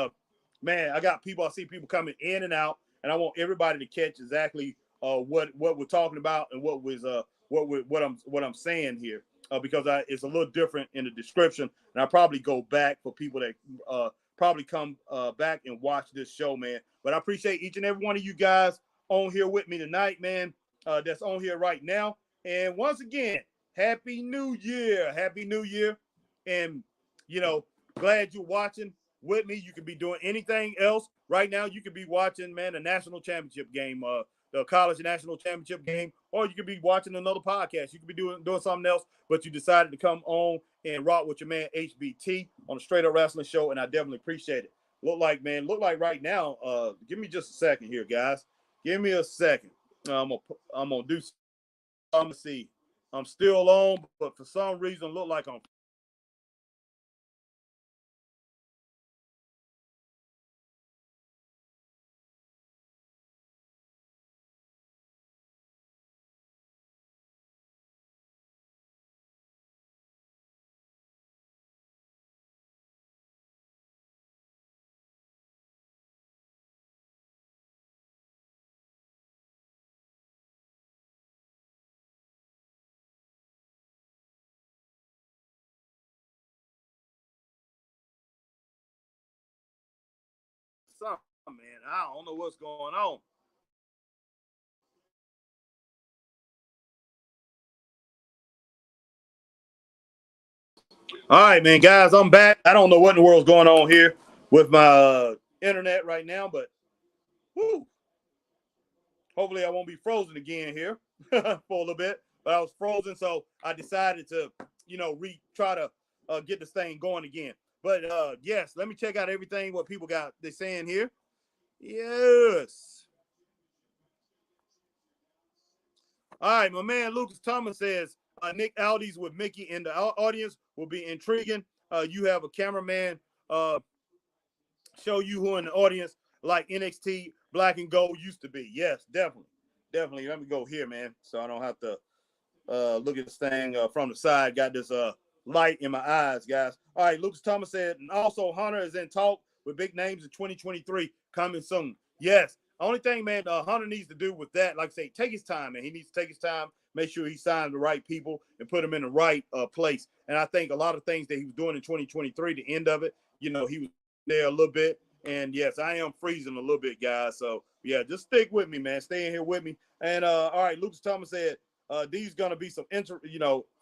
man, I see people coming in and out, and I want everybody to catch exactly what we're talking about and what I'm saying here, because it's a little different in the description, and I probably go back for people that probably come back and watch this show, man. But I appreciate each and every one of you guys on here with me tonight, man. That's on here right now. And once again, Happy New Year. Happy New Year. And, glad you're watching with me. You could be doing anything else. Right now, you could be watching, man, the national championship game, the college national championship game, or you could be watching another podcast. You could be doing something else, but you decided to come on and rock with your man HBT on the Straight Up Wrestling Show, and I definitely appreciate it. Look like right now, give me just a second here, guys. Give me a second. I'm gonna do something. I'm gonna see. I'm still on, but for some reason, look like I'm. Something, man. I don't know what's going on. All right, man, guys, I'm back. I don't know what in the world's going on here with my internet right now, but whew, hopefully I won't be frozen again here for a little bit. But I was frozen, so I decided to, try to get this thing going again. But yes, let me check out everything what people got they saying here. Yes. All right, my man Lucas Thomas says Nick Aldis with Mickey in the audience will be intriguing. You have a cameraman show you who in the audience like NXT Black and Gold used to be. Yes, definitely. Definitely. Let me go here, man, so I don't have to look at this thing from the side. Got this light in my eyes, guys. All right, Lucas Thomas said, and also Hunter is in talk with big names in 2023 coming soon. Yes. Only thing, man, Hunter needs to do with that, like I say, take his time, man. He needs to take his time, make sure he signs the right people and put them in the right place. And I think a lot of things that he was doing in 2023, the end of it, he was there a little bit. And yes, I am freezing a little bit, guys. So yeah, just stick with me, man. Stay in here with me. And all right, Lucas Thomas said, these gonna be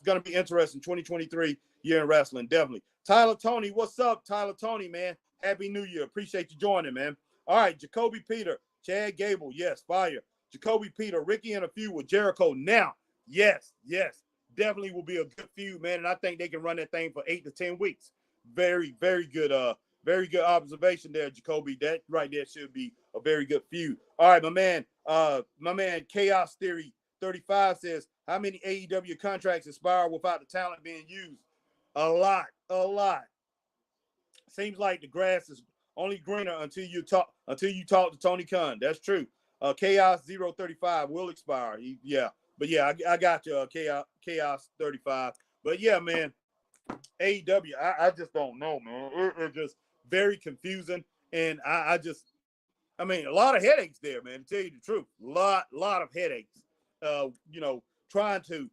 gonna be interesting 2023 year in wrestling, definitely. Tyler Tony, what's up, Tyler Tony, man? Happy New Year. Appreciate you joining, man. All right, Jacoby Peter, Chad Gable, yes, fire. Jacoby Peter, Ricky in a feud with Jericho now. Yes, definitely will be a good feud, man. And I think they can run that thing for 8 to 10 weeks. Very, very good observation there, Jacoby. That right there should be a very good feud. All right, my man Chaos Theory 35 says, how many AEW contracts expire without the talent being used? A lot. Seems like the grass is only greener until you talk to Tony Khan. That's true. Chaos 035 will expire. Yeah. But yeah, I got you, Chaos 35. But yeah, man, AEW, I just don't know, man. It's just very confusing. And I mean, a lot of headaches there, man, to tell you the truth. Lot of headaches. You know, trying to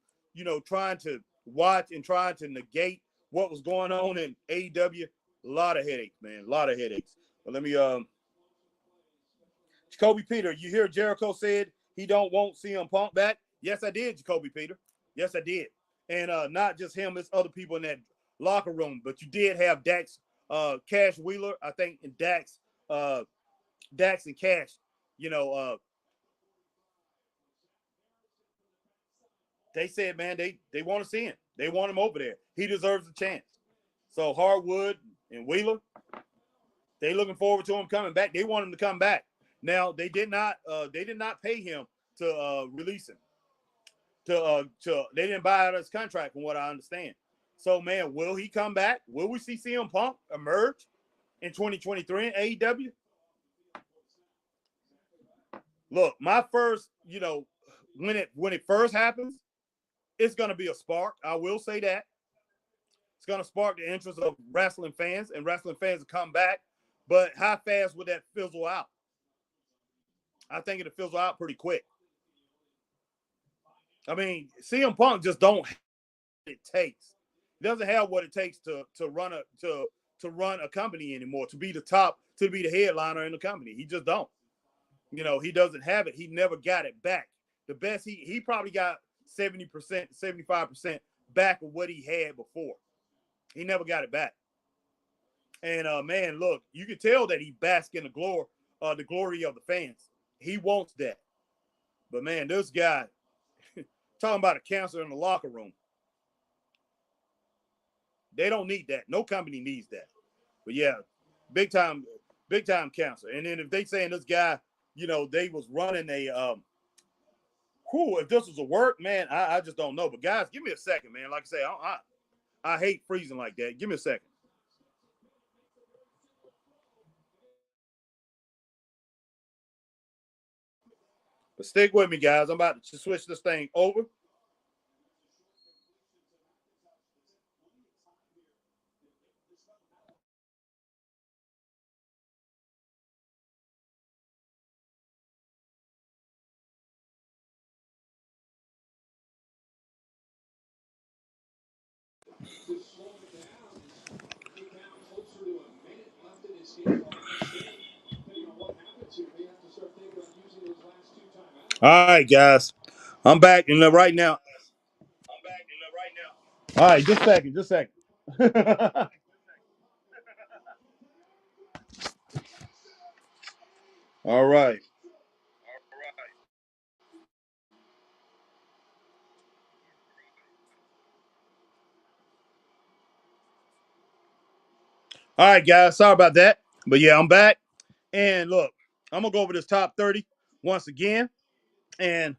watch and trying to negate what was going on in AEW. A lot of headaches, man. A lot of headaches. But let me Jacoby Peter, you hear Jericho said he don't want CM Punk back? Yes, I did, Jacoby Peter. Yes, I did. And not just him, it's other people in that locker room. But you did have Dax Cash Wheeler, I think, and Dax and Cash, you know, they said, man, they want to see him. They want him over there. He deserves a chance. So Hardwood and Wheeler, They looking forward to him coming back. They want him to come back. Now they did not pay him to release him. To they didn't buy out his contract from what I understand. So man, will he come back? Will we see CM Punk emerge in 2023 in AEW? Look, my first, when it first happens, it's gonna be a spark. I will say that. It's gonna spark the interest of wrestling fans, and wrestling fans will come back. But how fast would that fizzle out? I think it'll fizzle out pretty quick. I mean, CM Punk just don't have what it takes. He doesn't have what it takes to run a company anymore, to be the top, to be the headliner in the company. He just don't. He doesn't have it. He never got it back. The best he probably got 70%, 75% back of what he had before. He never got it back. And man, look, you can tell that he basks in the glory of the fans. He wants that. But man, this guy talking about a cancer in the locker room. They don't need that. No company needs that. But yeah, big time cancer. And then if they saying this guy, they was running a if this was a work, man, I just don't know. But guys, give me a second, man. Like I say, I hate freezing like that. Give me a second. But stick with me, guys. I'm about to switch this thing over. All right, guys. I'm back in the right now. All right, just a second, just a second. All right. All right, guys. Sorry about that. But yeah, I'm back. And look, I'm gonna go over this top 30 once again. And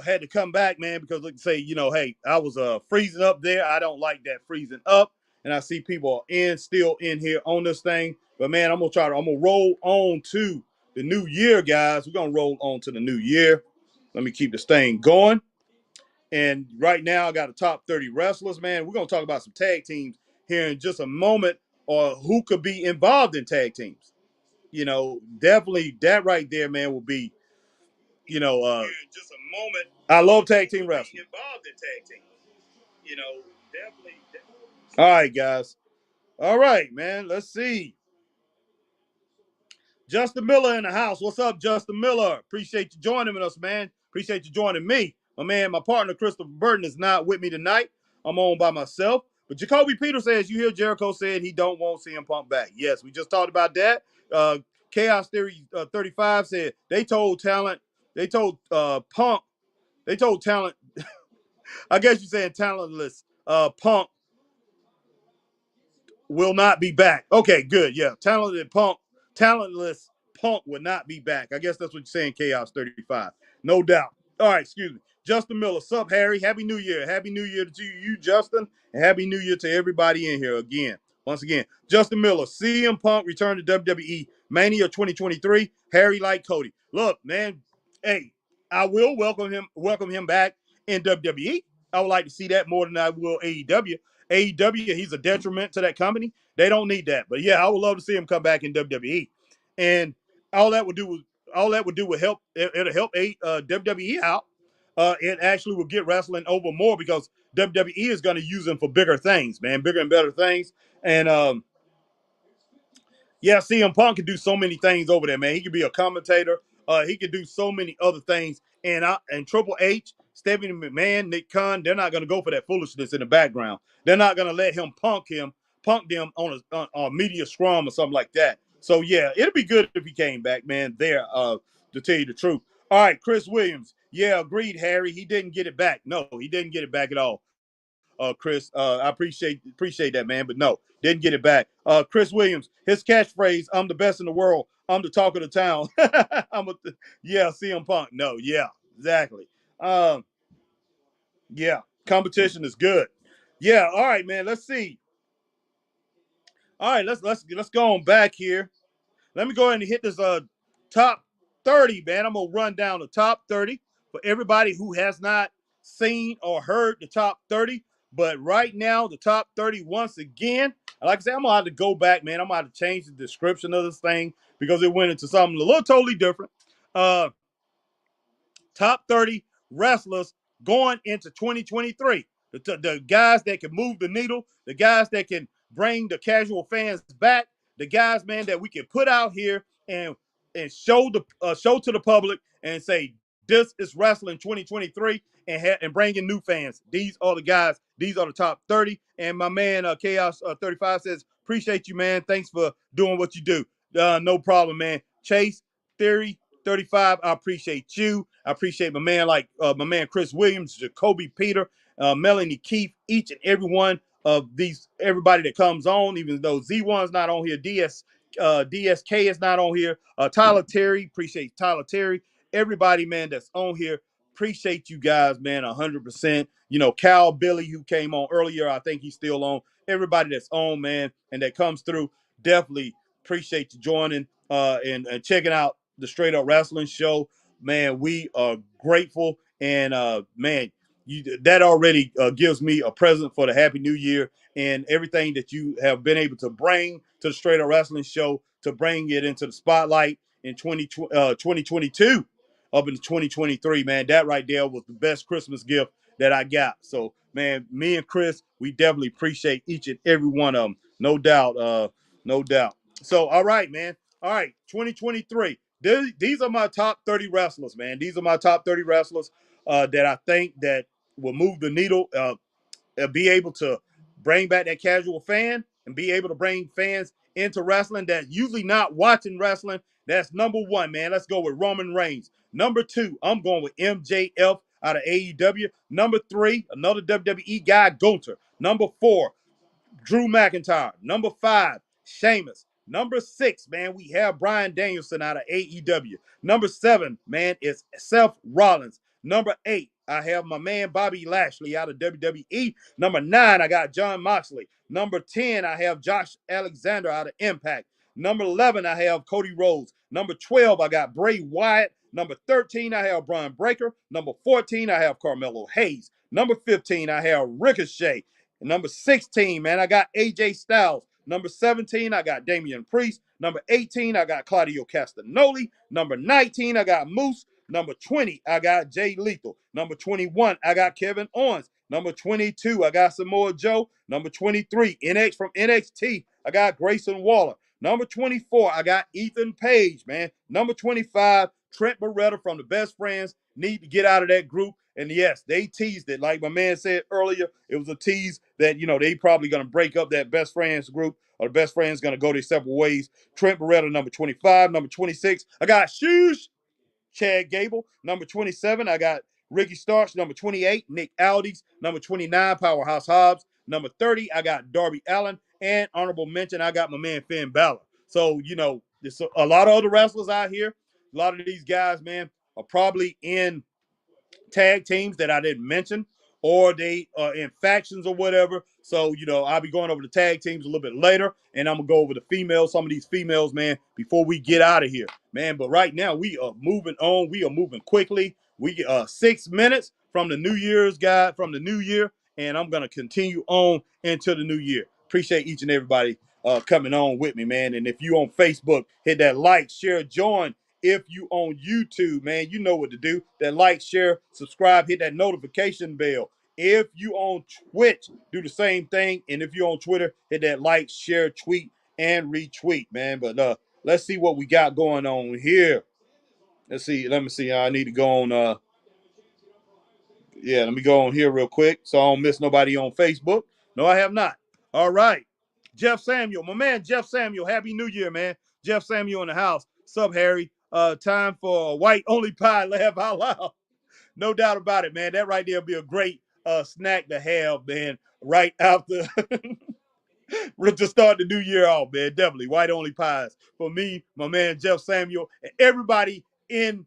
had to come back, man, because like say, hey, I was freezing up there. I don't like that freezing up. And I see people still in here on this thing. But man, I'm gonna roll on to the new year, guys. We're gonna roll on to the new year. Let me keep this thing going. And right now I got a top 30 wrestlers, man. We're gonna talk about some tag teams here in just a moment, or who could be involved in tag teams. Definitely that right there, man, will be, just a moment. I love tag team wrestling. Involved in tag teams. Definitely. All right, guys. All right, man. Let's see. Justin Miller in the house. What's up, Justin Miller? Appreciate you joining us, man. Appreciate you joining me. My partner, Christopher Burton, is not with me tonight. I'm on by myself. But Jacoby Peter says, you hear Jericho said he don't want CM Punk back. Yes, we just talked about that. Chaos Theory 35 said they told Punk, they told talent, I guess you're saying talentless Punk will not be back. Okay, good. Yeah, talentless Punk will not be back. I guess that's what you're saying, Chaos 35. No doubt. All right, excuse me. Justin Miller, sup, Harry? Happy New Year. Happy New Year to you, Justin, and Happy New Year to everybody in here again. Once again, Justin Miller, CM Punk return to WWE Mania 2023. Harry like Cody. Look, man, hey, I will welcome him back in WWE. I would like to see that more than I will AEW. AEW, he's a detriment to that company. They don't need that. But yeah, I would love to see him come back in WWE. And all that would do would help. It'll help WWE out. It actually will get wrestling over more because WWE is going to use him for bigger things, man, bigger and better things. And yeah, CM Punk can do so many things over there, man. He could be a commentator. He could do so many other things. And Triple H, Stephanie McMahon, Nick Khan, they're not going to go for that foolishness in the background. They're not going to let him punk them on a media scrum or something like that. So yeah, it'd be good if he came back, man. There, to tell you the truth. All right, Chris Williams. Yeah, agreed, Harry. He didn't get it back. No, he didn't get it back at all. Chris. I appreciate that, man. But no, didn't get it back. Chris Williams, his catchphrase, "I'm the best in the world. I'm the talk of the town." Yeah, CM Punk. No, yeah, exactly. Um, yeah, competition is good. Yeah, all right, man. Let's see. All right, let's go on back here. Let me go ahead and hit this top 30, man. I'm gonna run down the top 30 for everybody who has not seen or heard the top 30. But right now, the top 30 once again. Like I said, I'm gonna have to go back, man. I'm gonna have to change the description of this thing because it went into something a little totally different. Uh, top 30 wrestlers going into 2023. The guys that can move the needle, the guys that can bring the casual fans back, the guys, man, that we can put out here and show to the public and say this is wrestling 2023 and bring in new fans. These are the guys. These are the top 30. And my man Chaos 35 says, appreciate you, man. Thanks for doing what you do. No problem, man. Chase Theory 35, I appreciate you. I appreciate my man Chris Williams, Jacoby Peter, Melanie Keith, each and every one of everybody that comes on, even though Z1's not on here, DSK is not on here. Tyler Terry, appreciate Tyler Terry. Everybody, man, that's on here, appreciate you guys, man, 100%. You know, Cal Billy, who came on earlier, I think he's still on. Everybody that's on, man, and that comes through, definitely appreciate you joining and checking out the Straight Up Wrestling Show. Man, we are grateful, and man, that already gives me a present for the Happy New Year and everything that you have been able to bring to the Straight Up Wrestling Show, to bring it into the spotlight in 2022 up into 2023, man. That right there was the best Christmas gift that I got. So, man, me and Chris, we definitely appreciate each and every one of them. No doubt. No doubt. So, all right, man. All right, 2023. These are my top 30 wrestlers, man. These are my top 30 wrestlers that I think that will move the needle, be able to bring back that casual fan and be able to bring fans into wrestling that's usually not watching wrestling. That's number one, man. Let's go with Roman Reigns. Number two, I'm going with MJF out of AEW. Number three, another WWE guy, Gunther. Number four, Drew McIntyre. Number five, Sheamus. Number six, man, we have Bryan Danielson out of AEW. Number seven, man, is Seth Rollins. Number eight, I have my man Bobby Lashley out of WWE. Number nine, I got Jon Moxley. Number 10, I have Josh Alexander out of Impact. Number 11, I have Cody Rhodes. Number 12, I got Bray Wyatt. Number 13, I have Braun Breaker. Number 14, I have Carmelo Hayes. Number 15, I have Ricochet. And number 16, man, I got AJ Styles. Number 17, I got Damian Priest. Number 18, I got Claudio Castagnoli. Number 19, I got Moose. Number 20, I got Jay Lethal. Number 21, I got Kevin Owens. Number 22, I got Samoa Joe. Number 23, from NXT, I got Grayson Waller. Number 24, I got Ethan Page, man. Number 25, Trent Beretta from the Best Friends. Need to get out of that group. And yes, they teased it. Like my man said earlier, it was a tease that, they probably going to break up that Best Friends group, or the Best Friends going to go their separate ways. Trent Beretta, number 25. Number 26, I got Chad Gable. Number 27, I got Ricky Starks. Number 28, Nick Aldis. Number 29, Powerhouse Hobbs. Number 30, I got Darby Allin. And honorable mention, I got my man Finn Balor. So, there's a lot of other wrestlers out here. A lot of these guys, man, are probably in tag teams that I didn't mention, or they are in factions or whatever. So, I'll be going over the tag teams a little bit later, and I'm going to go over the females, some of these females, man, before we get out of here, man. But right now, we are moving on. We are moving quickly. We get 6 minutes from the New Year's guide, from the new year, and I'm going to continue on into the new year. Appreciate each and everybody coming on with me, man. And if you on Facebook, hit that like, share, join. If you on YouTube, man, you know what to do. That like, share, subscribe, hit that notification bell. If you on Twitch, do the same thing. And if you're on Twitter, hit that like, share, tweet, and retweet, man. But let's see what we got going on here. Let's see. Let me see. I need to go on. Let me go on here real quick so I don't miss nobody on Facebook. No, I have not. All right. Jeff Samuel, my man Jeff Samuel. Happy New Year, man. Jeff Samuel in the house. Sup, Harry? Time for a white only pie. Laugh out loud. No doubt about it, man. That right there will be a great snack to have, man, right after to start the new year off, man. Definitely white only pies for me, my man Jeff Samuel, and everybody in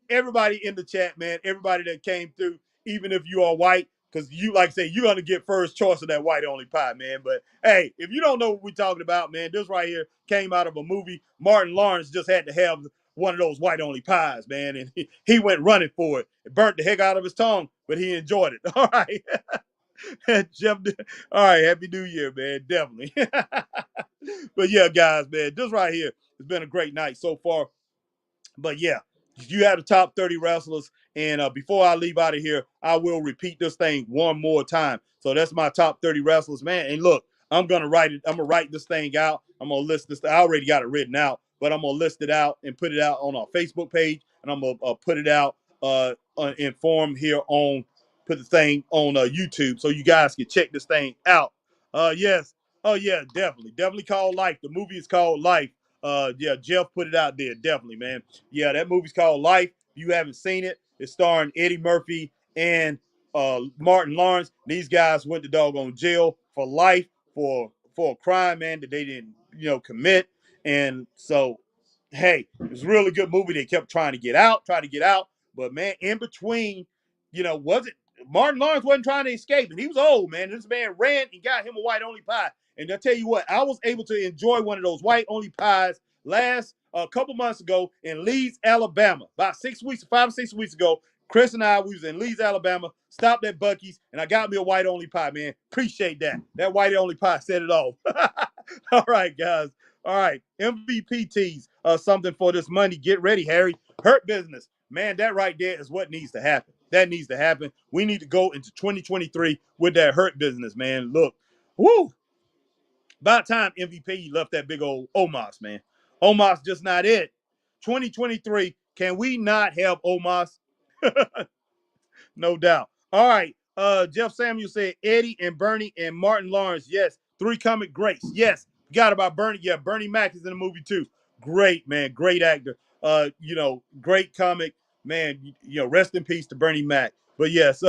the chat, man, everybody that came through, even if you are white, because you, like I say, you're going to get first choice of that white only pie, man. But hey, if you don't know what we're talking about, man, this right here came out of a movie. Martin Lawrence just had to have one of those white only pies, man, and he went running for it. It burnt the heck out of his tongue, but he enjoyed it. All right. Jeff, all right, happy new year, man, definitely. But yeah, guys, man, this right here has been a great night so far. But yeah, you have the top 30 wrestlers. And before I leave out of here, I will repeat this thing one more time. So that's my top 30 wrestlers, man. And look, I'm gonna write it. I'm gonna write this thing out. I'm gonna list this. I already got it written out, but I'm gonna list it out and put it out on our Facebook page, and I'm gonna put it out in form here on put the thing on YouTube, so you guys can check this thing out. Yes. Oh yeah, definitely called Life. The movie is called Life. Yeah, Jeff put it out there, definitely, man. Yeah, that movie's called Life. If you haven't seen it, it's starring Eddie Murphy and Martin Lawrence. These guys went to doggone jail for life for a crime, man, that they didn't, commit. And so, hey, it was a really good movie. They kept trying to get out, but man, in between, was it Martin Lawrence wasn't trying to escape, and he was old, man. This man ran and got him a white only pie. And I tell you what, I was able to enjoy one of those white only pies last a couple months ago in Leeds, Alabama. About 5 or 6 weeks ago, Chris and I, we was in Leeds, Alabama, stopped at Buc-ee's, and I got me a white only pie, man. Appreciate that. That white only pie set it off. All right, guys. All right, MVP tees, something for this Monday. Get ready, Harry. Hurt Business. Man, that right there is what needs to happen. That needs to happen. We need to go into 2023 with that Hurt Business, man. Look, woo. About time MVP left that big old Omos, man. Omos just not it. 2023, can we not have Omos? No doubt. All right. Jeff Samuel said Eddie and Bernie and Martin Lawrence. Yes. Three comic greats. Yes. Forgot about Bernie. Yeah, Bernie Mac is in the movie too. Great, man. Great actor. Great comic. Man, rest in peace to Bernie Mac. But yes,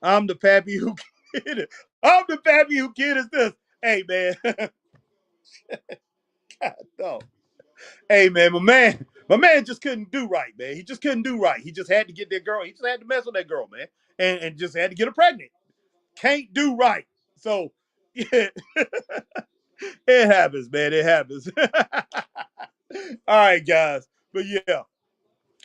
I'm the pappy who kid it. I'm the pappy who kid is this. Hey, man. God, no. Hey, man, my man just couldn't do right, man. He just couldn't do right. He just had to get that girl. He just had to mess with that girl, man, and just had to get her pregnant. Can't do right. So, yeah, it happens, man. It happens. All right, guys. But yeah,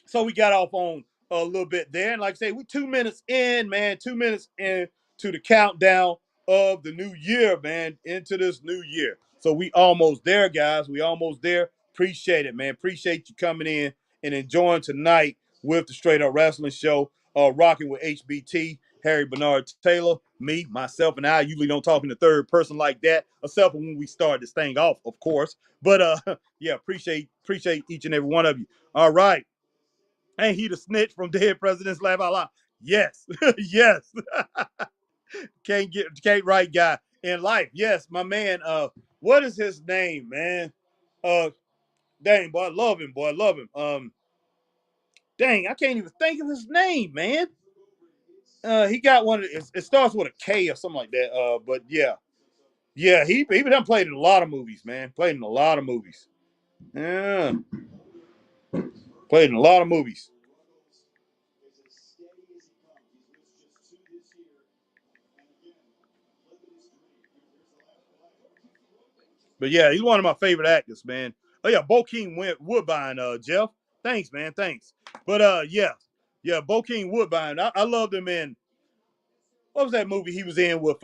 so we got off on a little bit there. And like I say, we 2 minutes in, man, 2 minutes in to the countdown of the new year, man, into this new year. So we almost there, guys. We almost there. Appreciate it, man. Appreciate you coming in and enjoying tonight with the Straight Up Wrestling Show, rocking with HBT, Harry Bernard Taylor, me, myself, and I usually don't talk in the third person like that, except for when we start this thing off, of course. But yeah, appreciate each and every one of you. All right. Ain't he the snitch from Dead Presidents Laugh Out Loud? Yes, yes. Can't write guy in life. Yes, my man. What is his name, man? Uh, dang, boy, I love him, boy, I love him. Dang, I can't even think of his name, man. He got one. It starts with a K or something like that. But yeah, yeah, he been played in a lot of movies, man. Played in a lot of movies. Yeah, played in a lot of movies. But yeah, he's one of my favorite actors, man. Oh yeah, Bokeem Woodbine, Jeff. Thanks, man. Thanks. But yeah, Bokeem Woodbine. I loved him in what was that movie he was in with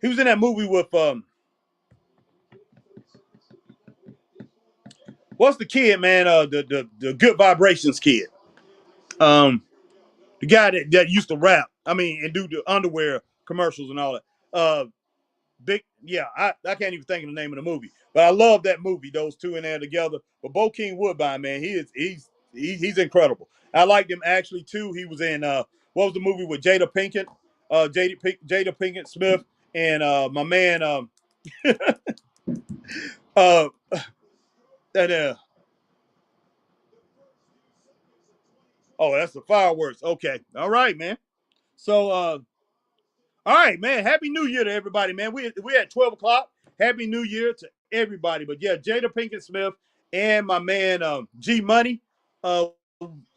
he was in that movie with what's the kid, man? The Good Vibrations kid. Um the guy that used to rap. I mean, and do the underwear commercials and all that. Big, yeah, I can't even think of the name of the movie, but I love that movie. Those two in there together. But Bokeem Woodbine, man, he's incredible. I liked him actually too. He was in what was the movie with Jada Pinkett, Jada Pinkett Smith, and my man uh that Oh, that's the fireworks. Okay. All right, man. So all right, man. Happy New Year to everybody, man. We at 12 o'clock. Happy New Year to everybody. But yeah, Jada Pinkett Smith and my man G Money. Uh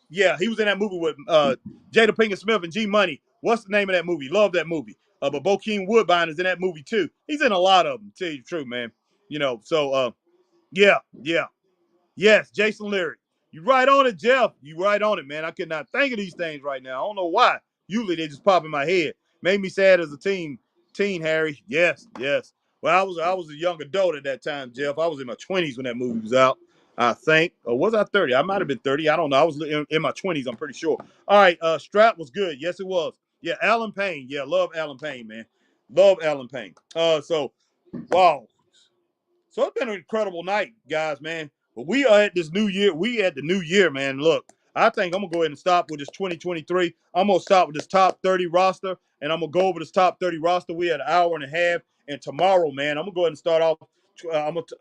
yeah, he was in that movie with Jada Pinkett Smith and G Money. What's the name of that movie? Love that movie. But Bokeem Woodbine is in that movie too. He's in a lot of them, to tell you the truth, man. You know, so yeah, yeah. Yes, Jason Leary. You right on it, Jeff. You right on it, man. I could not think of these things right now. I don't know why. Usually they just pop in my head. Made me sad as a teen, Harry. Yes, yes. Well, I was a young adult at that time, Jeff. I was in my 20s when that movie was out, I think. Or was I 30? I might have been 30. I don't know. I was in my 20s, I'm pretty sure. All right, Strap was good. Yes, it was. Yeah, Alan Payne. Yeah, love Alan Payne, man. Love Alan Payne. So wow. So it's been an incredible night, guys, man. But we are at this new year. We at the new year, man. Look, I think I'm gonna go ahead and stop with this 2023. I'm gonna start with this top 30 roster, and I'm gonna go over this top 30 roster. We had an hour and a half, and tomorrow, man, I'm gonna go ahead and start off.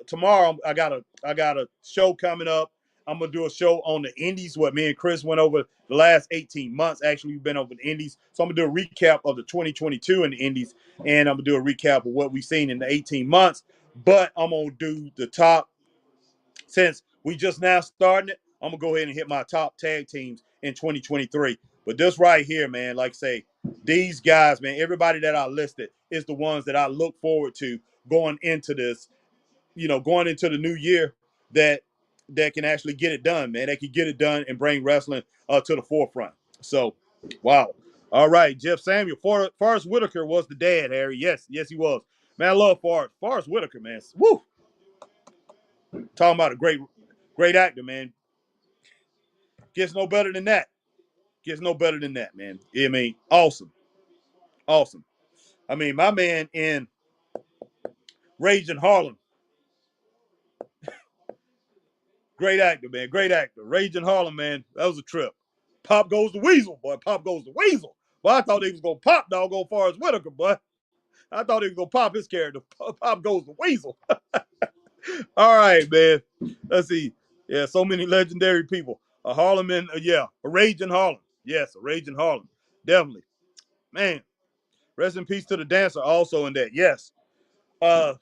Tomorrow. I got a show coming up. I'm gonna do a show on the Indies. What me and Chris went over the last 18 months. Actually, we've been over the Indies, so I'm gonna do a recap of the 2022 in the Indies, and I'm gonna do a recap of what we've seen in the 18 months. But I'm gonna do the top since we just now starting it. I'm gonna go ahead and hit my top tag teams in 2023. But this right here, man, like I say, these guys, man, everybody that I listed is the ones that I look forward to going into this, going into the new year that can actually get it done, man. That can get it done and bring wrestling to the forefront. So, wow. All right, Jeff Samuel. Forrest Whitaker was the dad, Harry. Yes, yes, he was. Man, I love Forrest Whitaker, man. Woo! Talking about a great actor, man. Gets no better than that. Gets no better than that, man. I mean, awesome. Awesome. I mean, my man in Rage in Harlem. Great actor, man. Great actor. Rage in Harlem, man. That was a trip. Pop goes the weasel, boy. Pop goes the weasel. Well, I thought he was gonna pop doggone Forrest Whitaker, boy. I thought he was gonna pop his character. Pop goes the weasel. All right, man. Let's see. Yeah, so many legendary people. A Harlem and a Rage in Harlem. Yes, a Rage in Harlem. Definitely. Man. Rest in peace to the dancer also in that. Yes. Uh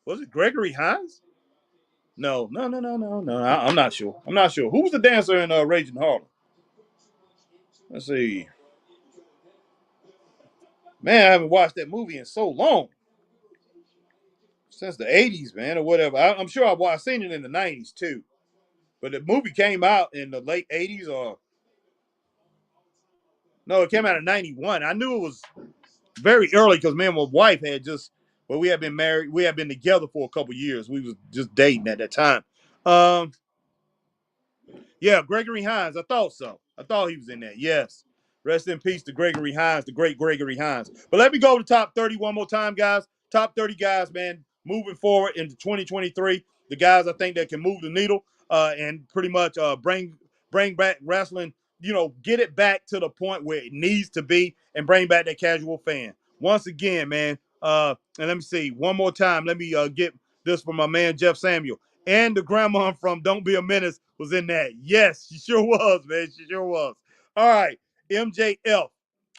was it Gregory Hines? No, no, no, no, no, no. I'm not sure. I'm not sure. Who was the dancer in Rage in Harlem? Let's see. Man, I haven't watched that movie in so long. Since the 80s, man, or whatever. I'm sure I've seen it in the 90s too. But the movie came out in the late 80s or no, it came out in 91. I knew it was very early because me and my wife had just we had been married, we had been together for a couple years. We was just dating at that time. Um, yeah, Gregory Hines. I thought so. I thought he was in that. Yes. Rest in peace to Gregory Hines, the great Gregory Hines. But let me go to top 30 one more time, guys. Top 30 guys, man, moving forward into 2023. The guys I think that can move the needle and pretty much bring back wrestling, get it back to the point where it needs to be and bring back that casual fan. Once again, man, and let me see, one more time. Let me get this from my man, Jeff Samuel. And the grandma from Don't Be a Menace was in that. Yes, she sure was, man. She sure was. All right, MJF.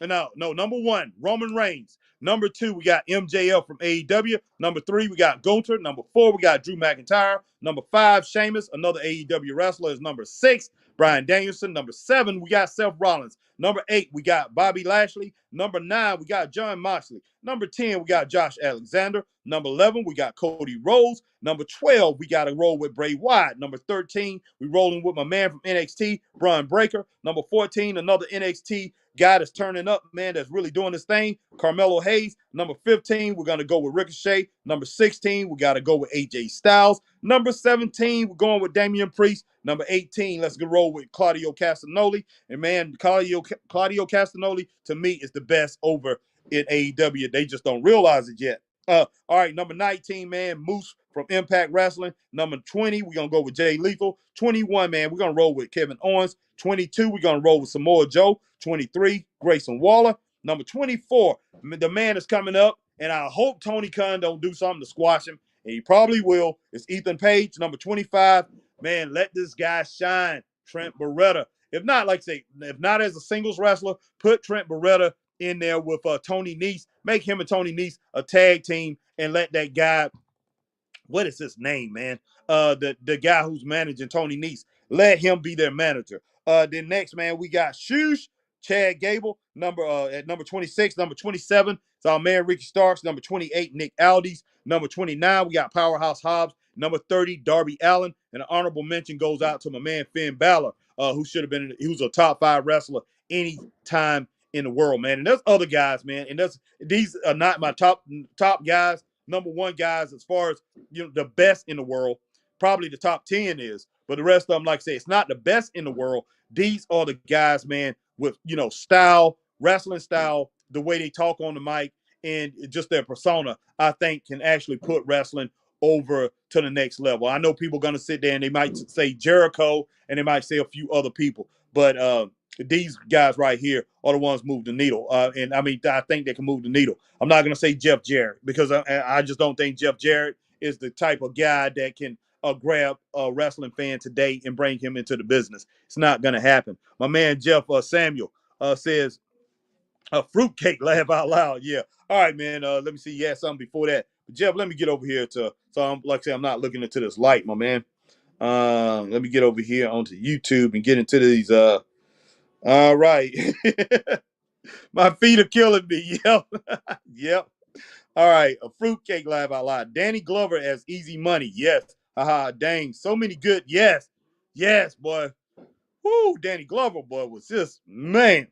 No, number one, Roman Reigns. Number two, we got MJF from AEW. Number three, we got Gunther. Number four, we got Drew McIntyre. Number five, Sheamus, another AEW wrestler, is number six. Bryan Danielson. Number seven, we got Seth Rollins. Number eight, we got Bobby Lashley. Number nine, we got Jon Moxley. Number 10, we got Josh Alexander. Number 11, we got Cody Rhodes. Number 12, we got to roll with Bray Wyatt. Number 13, we rolling with my man from NXT, Braun Breaker. Number 14, another NXT guy that's turning up, man, that's really doing this thing, Carmelo Hayes. Number 15, we're going to go with Ricochet. Number 16, we got to go with AJ Styles. Number 17, we're going with Damian Priest. Number 18, let's go roll with Claudio Castagnoli. And man, Claudio Castagnoli, to me, is the best over in AEW. They just don't realize it yet. All right, number 19, man, Moose from Impact Wrestling. Number 20, we're going to go with Jay Lethal. 21, man, we're going to roll with Kevin Owens. 22, we're going to roll with Samoa Joe. 23, Grayson Waller. Number 24, the man is coming up, and I hope Tony Khan don't do something to squash him, and he probably will. It's Ethan Page. Number 25, Man, let this guy shine. Trent Beretta. If not, like I say, if not as a singles wrestler, put Trent Beretta in there with Tony Nese. Make him and Tony Nese a tag team and let that guy, what is his name, man? The guy who's managing Tony Nese. Let him be their manager. Then next, man, we got Shush, Chad Gable, at number 26, number 27. It's our man Ricky Starks, number 28, Nick Aldis. Number 29, we got Powerhouse Hobbs. Number 30, Darby Allin. And an honorable mention goes out to my man Finn Balor, who should have been, he was a top 5 wrestler any time in the world, man. And there's other guys, man. And these are not my top guys, number 1 guys as far as the best in the world. Probably the top 10 is, but the rest of them, like I say, it's not the best in the world. These are the guys, man, with style, wrestling style, the way they talk on the mic, and just their persona, I think can actually put wrestling over to the next level. I know people are going to sit there and they might say Jericho and they might say a few other people, but these guys right here are the ones move the needle. And I mean, I think they can move the needle. I'm not going to say Jeff Jarrett because I just don't think Jeff Jarrett is the type of guy that can grab a wrestling fan today and bring him into the business. It's not going to happen. My man Jeff Samuel says, a fruitcake, laugh out loud. Yeah. All right, man. Let me see. Yeah, something before that. But Jeff, let me get over here so I'm, like I say, I'm not looking into this light, my man. Let me get over here onto YouTube and get into these. All right. My feet are killing me. Yep. Yep. All right. A fruitcake, laugh out loud. Danny Glover as Easy Money. Yes. Haha. Dang. So many good. Yes. Yes, boy. Woo. Danny Glover, boy, was just, man.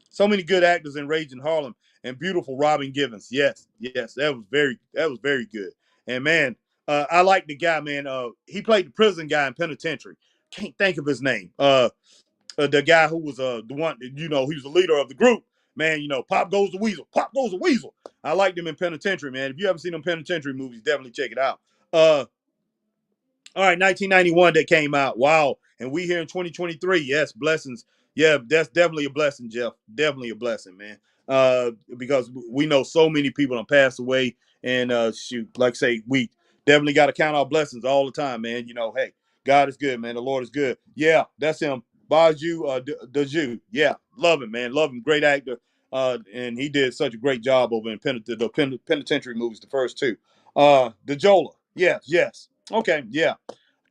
So many good actors in Raging Harlem and beautiful Robin Givens. Yes, yes, that was very good. And man, I like the guy, man. He played the prison guy in Penitentiary. Can't think of his name. The guy who was the one, he was the leader of the group. Man, Pop Goes the Weasel. Pop Goes the Weasel. I liked him in Penitentiary, man. If you haven't seen them Penitentiary movies, definitely check it out. All right, 1991 that came out. Wow. And we here in 2023. Yes, blessings. Yeah, that's definitely a blessing, Jeff. Definitely a blessing, man. Because we know so many people have passed away. And shoot, like I say, we definitely got to count our blessings all the time, man. Hey, God is good, man. The Lord is good. Yeah, that's him. Baju Daju. Yeah, love him, man. Love him. Great actor. And he did such a great job over in the Penitentiary movies, the first two. DeJola. Yes, yes. Okay, yeah.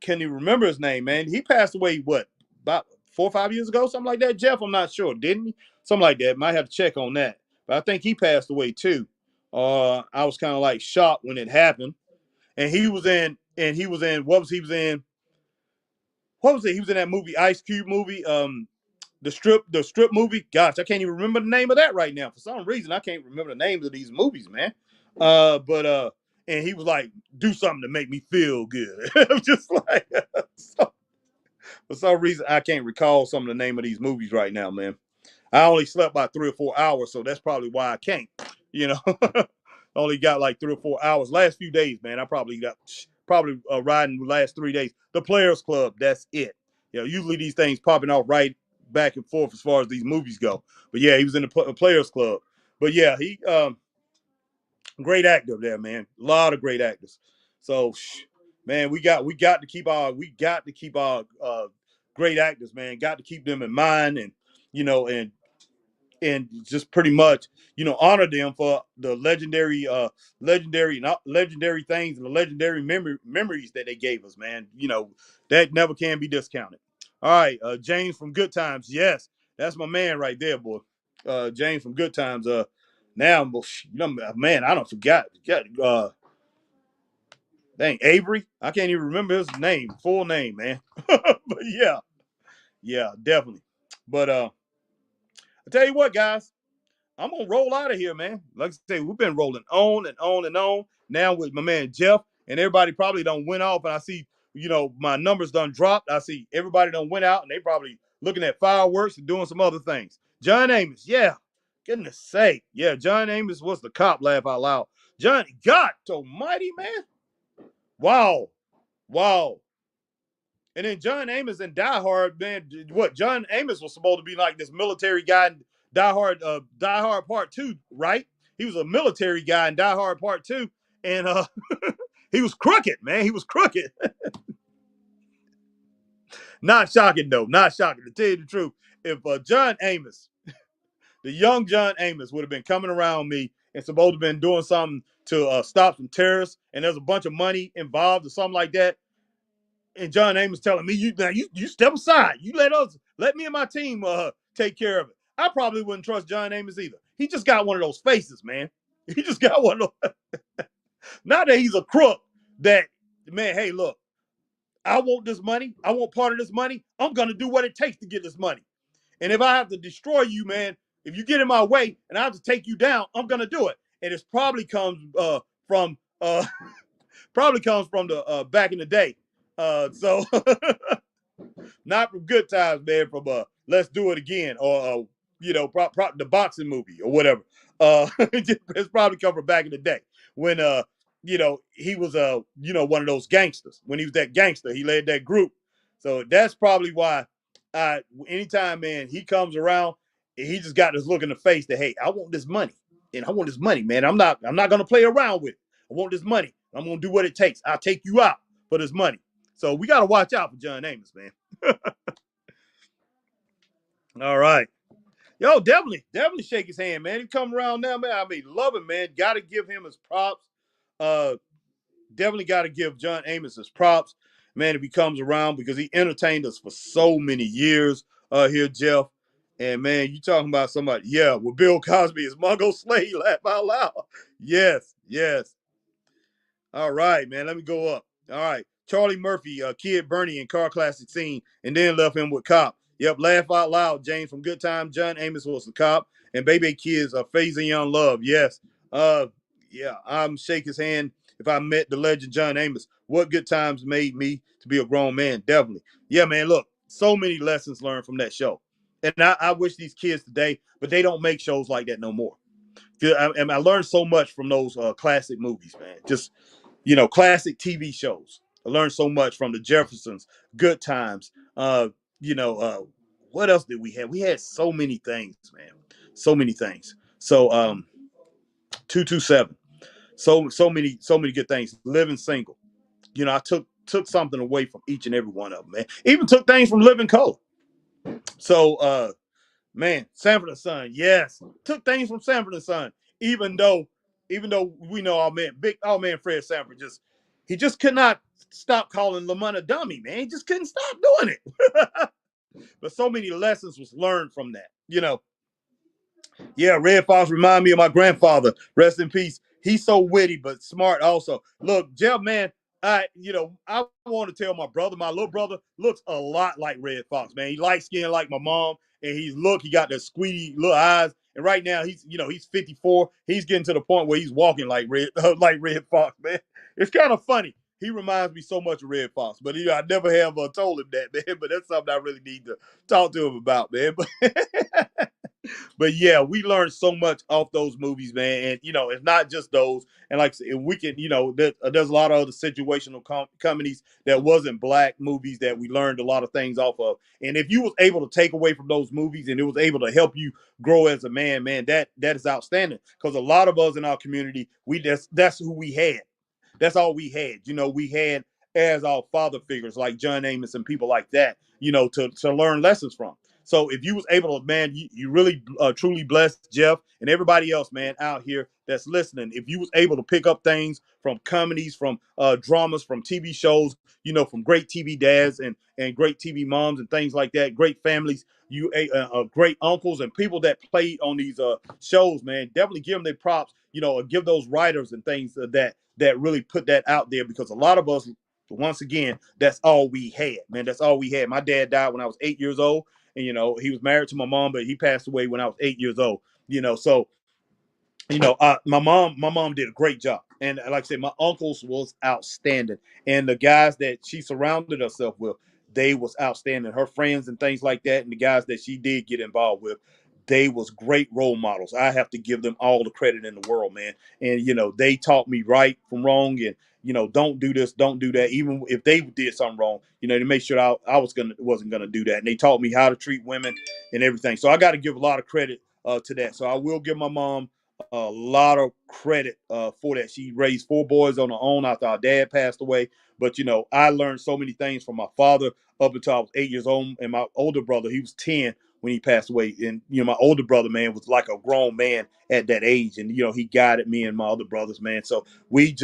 Can you remember his name, man? He passed away, what, about 4 or 5 years ago? Something like that, Jeff? I'm not sure. Didn't he? Something like that. Might have to check on that. But I think he passed away, too. I was kind of like shocked when it happened. And he was in, what was he was in? What was it? He was in that movie, Ice Cube movie, the strip movie. Gosh, I can't even remember the name of that right now. For some reason, I can't remember the names of these movies, man. But and he was like, do something to make me feel good. I'm just like, so, for some reason, I can't recall some of the name of these movies right now, man. I only slept about 3 or 4 hours, so that's probably why I can't. Only got like 3 or 4 hours. Last few days, man, I probably got riding the last 3 days. The Players Club, that's it. Usually these things popping off right back and forth as far as these movies go. But yeah, he was in the Players Club. But yeah, he great actor there, man. A lot of great actors. So, man, we got to keep our great actors, man. Got to keep them in mind, and and just pretty much honor them for the legendary things and the legendary memories that they gave us, man. That never can be discounted. All right, James from Good Times. Yes, that's my man right there, boy. James from Good Times. Now, man, I don't forgot. Dang, Avery. I can't even remember his full name, man. But yeah, definitely. But I tell you what, guys, I'm gonna roll out of here, man. Like I say, we've been rolling on and on and on. Now with my man Jeff, and everybody probably done went off, and I see, my numbers done dropped. I see everybody done went out, and they probably looking at fireworks and doing some other things. John Amos, yeah, goodness sake, yeah, John Amos was the cop. Laugh out loud. Johnny, God Almighty, man, wow. And then John Amos in Die Hard, man, what John Amos was supposed to be like this military guy in Die Hard Part 2, right? He was a military guy in Die Hard Part 2, and he was crooked, man. He was crooked. Not shocking though. Not shocking. To tell you the truth, if John Amos, the young John Amos, would have been coming around me and supposed to have been doing something to stop some terrorists, and there's a bunch of money involved or something like that, and John Amos telling me, you step aside, you let me and my team take care of it. I probably wouldn't trust John Amos either. He just got one of those faces, man. He just got one of those. Not that he's a crook. That man, hey, look, I want this money. I want part of this money. I'm gonna do what it takes to get this money. And if I have to destroy you, man, if you get in my way and I have to take you down, I'm gonna do it. And it probably comes from probably comes from the back in the day. So not from Good Times, man. From Let's Do It Again, or the boxing movie or whatever. It's probably come from back in the day when he was one of those gangsters. When he was that gangster, he led that group. So that's probably why anytime, man, he comes around, he just got this look in the face that, hey, I want this money. And I want this money, man. I'm not gonna play around with it. I want this money. I'm gonna do what it takes. I'll take you out for this money. So we gotta watch out for John Amos, man. All right. Yo, definitely shake his hand, man. He come around now, man. I mean, love him, man. Gotta give him his props. Definitely gotta give John Amos his props, man, if he comes around, because he entertained us for so many years here, Jeff. And man, you talking about somebody, yeah, with Bill Cosby is Mongo Slade, laugh out loud. Yes, yes. All right, man. Let me go up. All right. Charlie Murphy, Kid Bernie in car classic scene, and then left him with Cop. Yep, laugh out loud, James from Good Time. John Amos was the cop, and Baby Kids are phasing young love. Yes. Yeah, I'm shake his hand if I met the legend John Amos. What Good Times made me to be a grown man. Definitely. Yeah, man. Look, so many lessons learned from that show. And I wish these kids today, but they don't make shows like that no more. I learned so much from those classic movies, man. Just classic TV shows. I learned so much from the Jeffersons, Good Times. What else did we have? We had so many things, man. So many things. So 227. So many good things. Living Single. I took something away from each and every one of them, man. Even took things from Living Color. So man, Sanford and Son, yes. Took things from Sanford and Son. Even though we know our man Fred Sanford he just could not stop calling Lamont a dummy, man. He just couldn't stop doing it. But so many lessons was learned from that. Yeah, Red Fox remind me of my grandfather. Rest in peace. He's so witty but smart also. Look, Jeff, man, I want to tell my little brother looks a lot like Red Fox, man. He light skinned like my mom, and he got the squeaky little eyes. And right now he's 54. He's getting to the point where he's walking like Red Fox, man. It's kind of funny. He reminds me so much of Red Fox, but I never have told him that, man. But that's something I really need to talk to him about, man. But yeah, we learned so much off those movies, man. And it's not just those. And like I said, we can, there's a lot of other situational comedies that wasn't black movies that we learned a lot of things off of. And if you was able to take away from those movies and it was able to help you grow as a man, that is outstanding. Because a lot of us in our community, that's who we had. That's all we had. We had as our father figures like John Amos and people like that, to learn lessons from. So if you was able to, man, you really truly blessed Jeff and everybody else, man, out here that's listening. If you was able to pick up things from comedies, from dramas, from TV shows, from great TV dads and great TV moms and things like that, great families, great uncles and people that played on these shows, man, definitely give them their props, give those writers and things that really put that out there, because a lot of us, once again, that's all we had, man. That's all we had. My dad died when I was 8 years old. And, he was married to my mom, but he passed away when I was 8 years old, so, my mom did a great job. And like I said, my uncles was outstanding. And the guys that she surrounded herself with, they was outstanding. Her friends and things like that. And the guys that she did get involved with, they was great role models. I have to give them all the credit in the world, man. And, they taught me right from wrong, and, don't do this, don't do that. Even if they did something wrong, to make sure I wasn't gonna do that. And they taught me how to treat women and everything. So I got to give a lot of credit to that. So I will give my mom a lot of credit for that. She raised 4 boys on her own after our dad passed away. But I learned so many things from my father up until I was 8 years old, and my older brother, he was 10 when he passed away. And my older brother, man, was like a grown man at that age, and he guided me and my other brothers, man. So we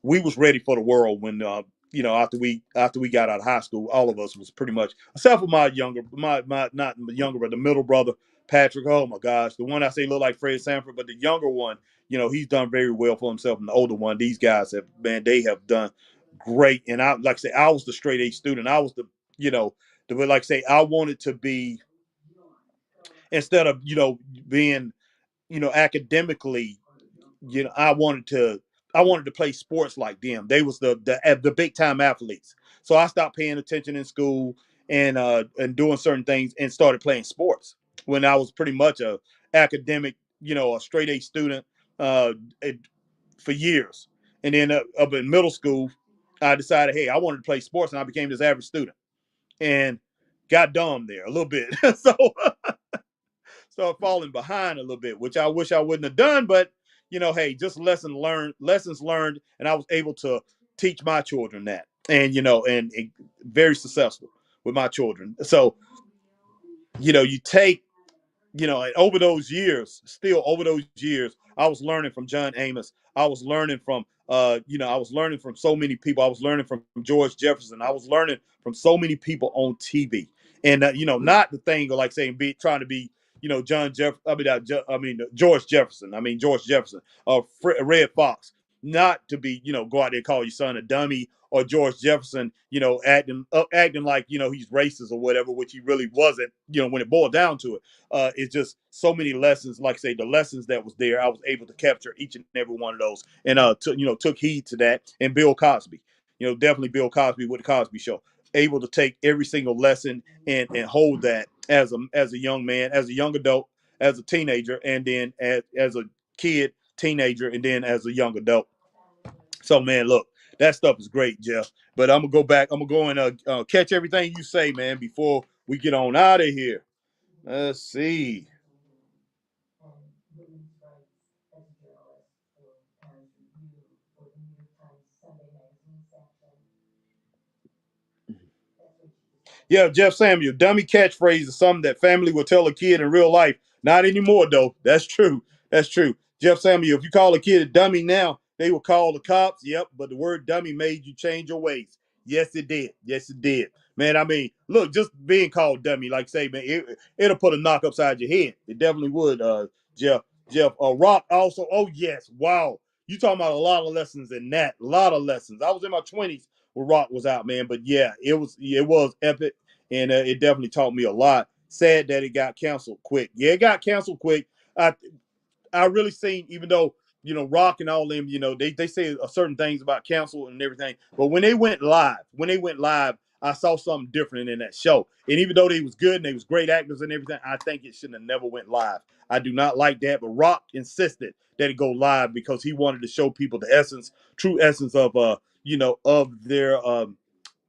was ready for the world when after we got out of high school. All of us was pretty much, except for my younger, my not younger, but the middle brother, Patrick. Oh my gosh, the one I say look like Fred Sanford, but the younger one, he's done very well for himself. And the older one, these guys have, man, they have done great. And I, like I say, I was the straight A student. I was like I say, I wanted to be, instead of being academically, I wanted to play sports like them. They was the big time athletes. So I stopped paying attention in school and doing certain things and started playing sports when I was pretty much a academic, a straight A student uh, for years. And then up in middle school, I decided, hey, I wanted to play sports, and I became this average student and got dumb there a little bit. So start falling behind a little bit, which I wish I wouldn't have done. But hey, just lessons learned, and I was able to teach my children that, and very successful with my children. So you take and over those years, I was learning from John Amos. I was learning from, I was learning from so many people. I was learning from George Jefferson. I was learning from so many people on TV. And, not the thing of like saying, trying to be, John Jeff, George Jefferson. George Jefferson, Red Fox. Not to be, go out there and call your son a dummy, or George Jefferson, acting like, he's racist or whatever, which he really wasn't, when it boiled down to it. It's just so many lessons. Like I say, the lessons that was there, I was able to capture each and every one of those, and took heed to that. And Bill Cosby, definitely Bill Cosby with the Cosby Show, able to take every single lesson and hold that as a young man, as a young adult, as a teenager, and then as a kid, teenager, and then as a young adult. So, man, look, that stuff is great, Jeff. But I'm gonna go back. I'm gonna go and catch everything you say, man, before we get on out of here. Let's see. Yeah, Jeff Samuel, dummy catchphrase is something that family will tell a kid in real life. Not anymore, though. That's true. That's true. Jeff Samuel, if you call a kid a dummy now, they will call the cops. Yep, but the word dummy made you change your ways. Yes, it did. Yes, it did. Man, look, just being called dummy, like say, man, it'll put a knock upside your head. It definitely would, Jeff. Jeff, Rock also. Oh, yes. Wow. You talking about a lot of lessons in that. A lot of lessons. I was in my 20s when Rock was out, man. But yeah, it was epic, and it definitely taught me a lot. Sad that it got canceled quick. Yeah, it got canceled quick. I I really seen, even though Rock and all them, they say certain things about cancel and everything, but when they went live, I saw something different in that show. And even though they was good and they was great actors and everything, I think it shouldn't have never went live. I do not like that, but Rock insisted that it go live because he wanted to show people the true essence of of their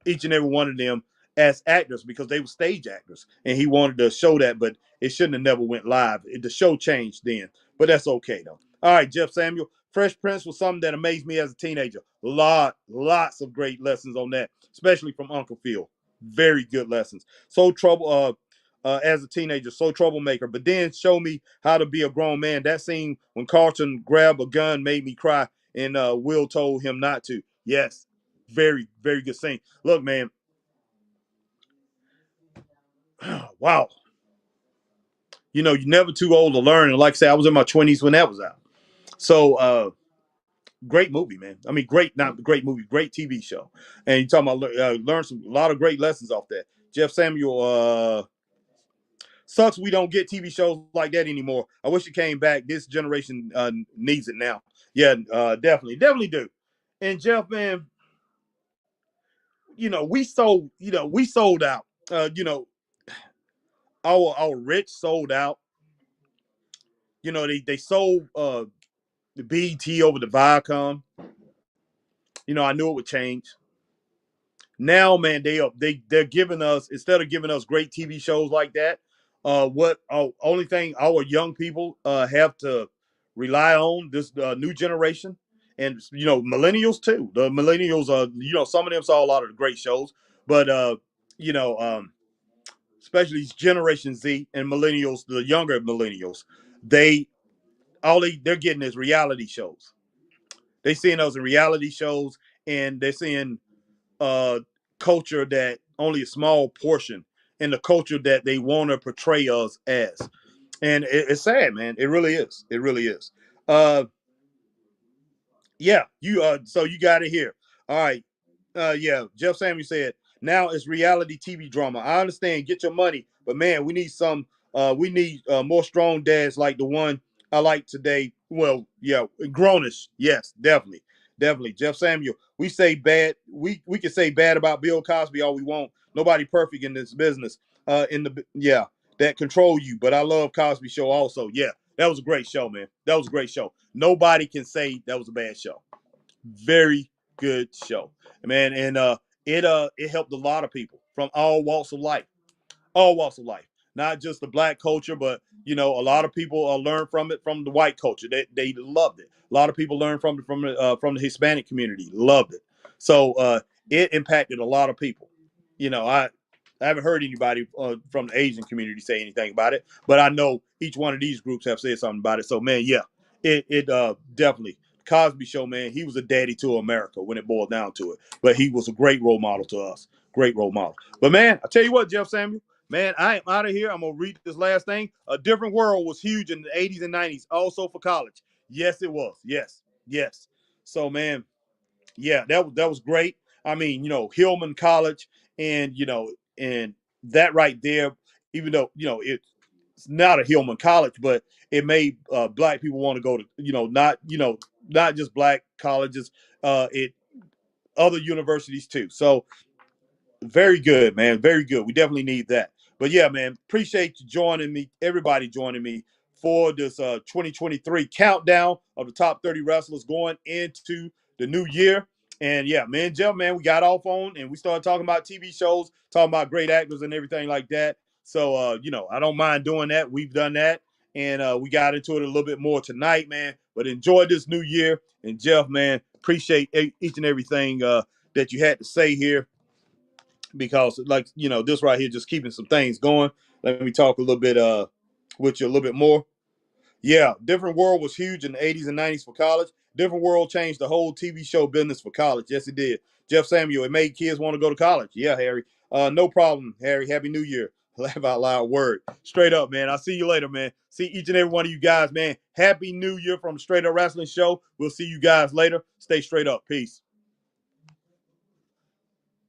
each and every one of them as actors, because they were stage actors, and he wanted to show that. But it shouldn't have never went live. The show changed then, but that's okay though. All right, Jeff Samuel, Fresh Prince was something that amazed me as a teenager. Lots of great lessons on that, especially from Uncle Phil. Very good lessons. So trouble as a teenager, so troublemaker, but then show me how to be a grown man. That scene when Carlton grabbed a gun made me cry, and Will told him not to. Yes, very, very good scene. Look, man. Wow. You're never too old to learn. And like I said, I was in my 20s when that was out. So, great movie, man. Great, not great movie, great TV show. And you talking about learn a lot of great lessons off that. Jeff Samuel, sucks we don't get TV shows like that anymore. I wish it came back. This generation needs it now. Yeah, definitely do. And Jeff, man, we sold out. Our rich sold out. They sold the BET over the Viacom. I knew it would change. Now, man, they're giving us, instead of giving us great TV shows like that, what only thing our young people have to rely on this new generation, and millennials too. The millennials are some of them saw a lot of the great shows, but you know especially Generation Z and millennials, the younger millennials, they they're getting is reality shows. They seeing those in reality shows, and they're seeing uh culture that only a small portion in the culture that they want to portray us as. And it's sad, man. It really is. It really is. Uh yeah, you so you got it here. All right. Yeah, Jeff Samuel said, now it's reality TV drama. I understand, get your money, but man, we need more strong dads like the one I like today. Well, yeah, grownish. Yes, definitely. Definitely. Jeff Samuel, we can say bad about Bill Cosby all we want. Nobody perfect in this business. That control you. But I love Cosby Show also. Yeah, that was a great show, man. That was a great show. Nobody can say that was a bad show. Very good show, man. And it helped a lot of people from all walks of life, not just the black culture, but a lot of people learn from it from the white culture. They loved it. A lot of people learned from the Hispanic community, loved it. So it impacted a lot of people. I haven't heard anybody from the Asian community say anything about it, but I know each one of these groups have said something about it. So man, yeah, it definitely. Cosby Show, man, he was a daddy to America when it boiled down to it. But he was a great role model to us. Great role model. But man, I tell you what, Jeff Samuel, man, I am out of here. I'm gonna read this last thing. A Different World was huge in the 80s and 90s, also for college. Yes, it was. Yes, yes. So man, yeah, that was great. I mean, Hillman College, and and that right there, even though it's not a Hillman College, but it made black people want to go to not just black colleges, it other universities too. So very good, man. Very good. We definitely need that. But yeah, man, appreciate you joining me, everybody joining me for this 2023 countdown of the top 30 wrestlers going into the new year. And yeah, man, Jeff, man, we got off on and we started talking about TV shows, talking about great actors and everything like that. So, I don't mind doing that. We've done that. And we got into it a little bit more tonight, man. But enjoy this new year. And Jeff, man, appreciate each and everything that you had to say here, because this right here just keeping some things going. Let me talk a little bit with you a little bit more. Yeah, Different World was huge in the 80s and 90s for college. Different World changed the whole TV show business for college. Yes, it did. Jeff Samuel, it made kids want to go to college. Yeah, Harry. No problem, Harry. Happy New Year. Laugh out loud word. Straight up, man. I'll see you later, man. See each and every one of you guys, man. Happy New Year from Straight Up Wrestling Show. We'll see you guys later. Stay straight up. Peace.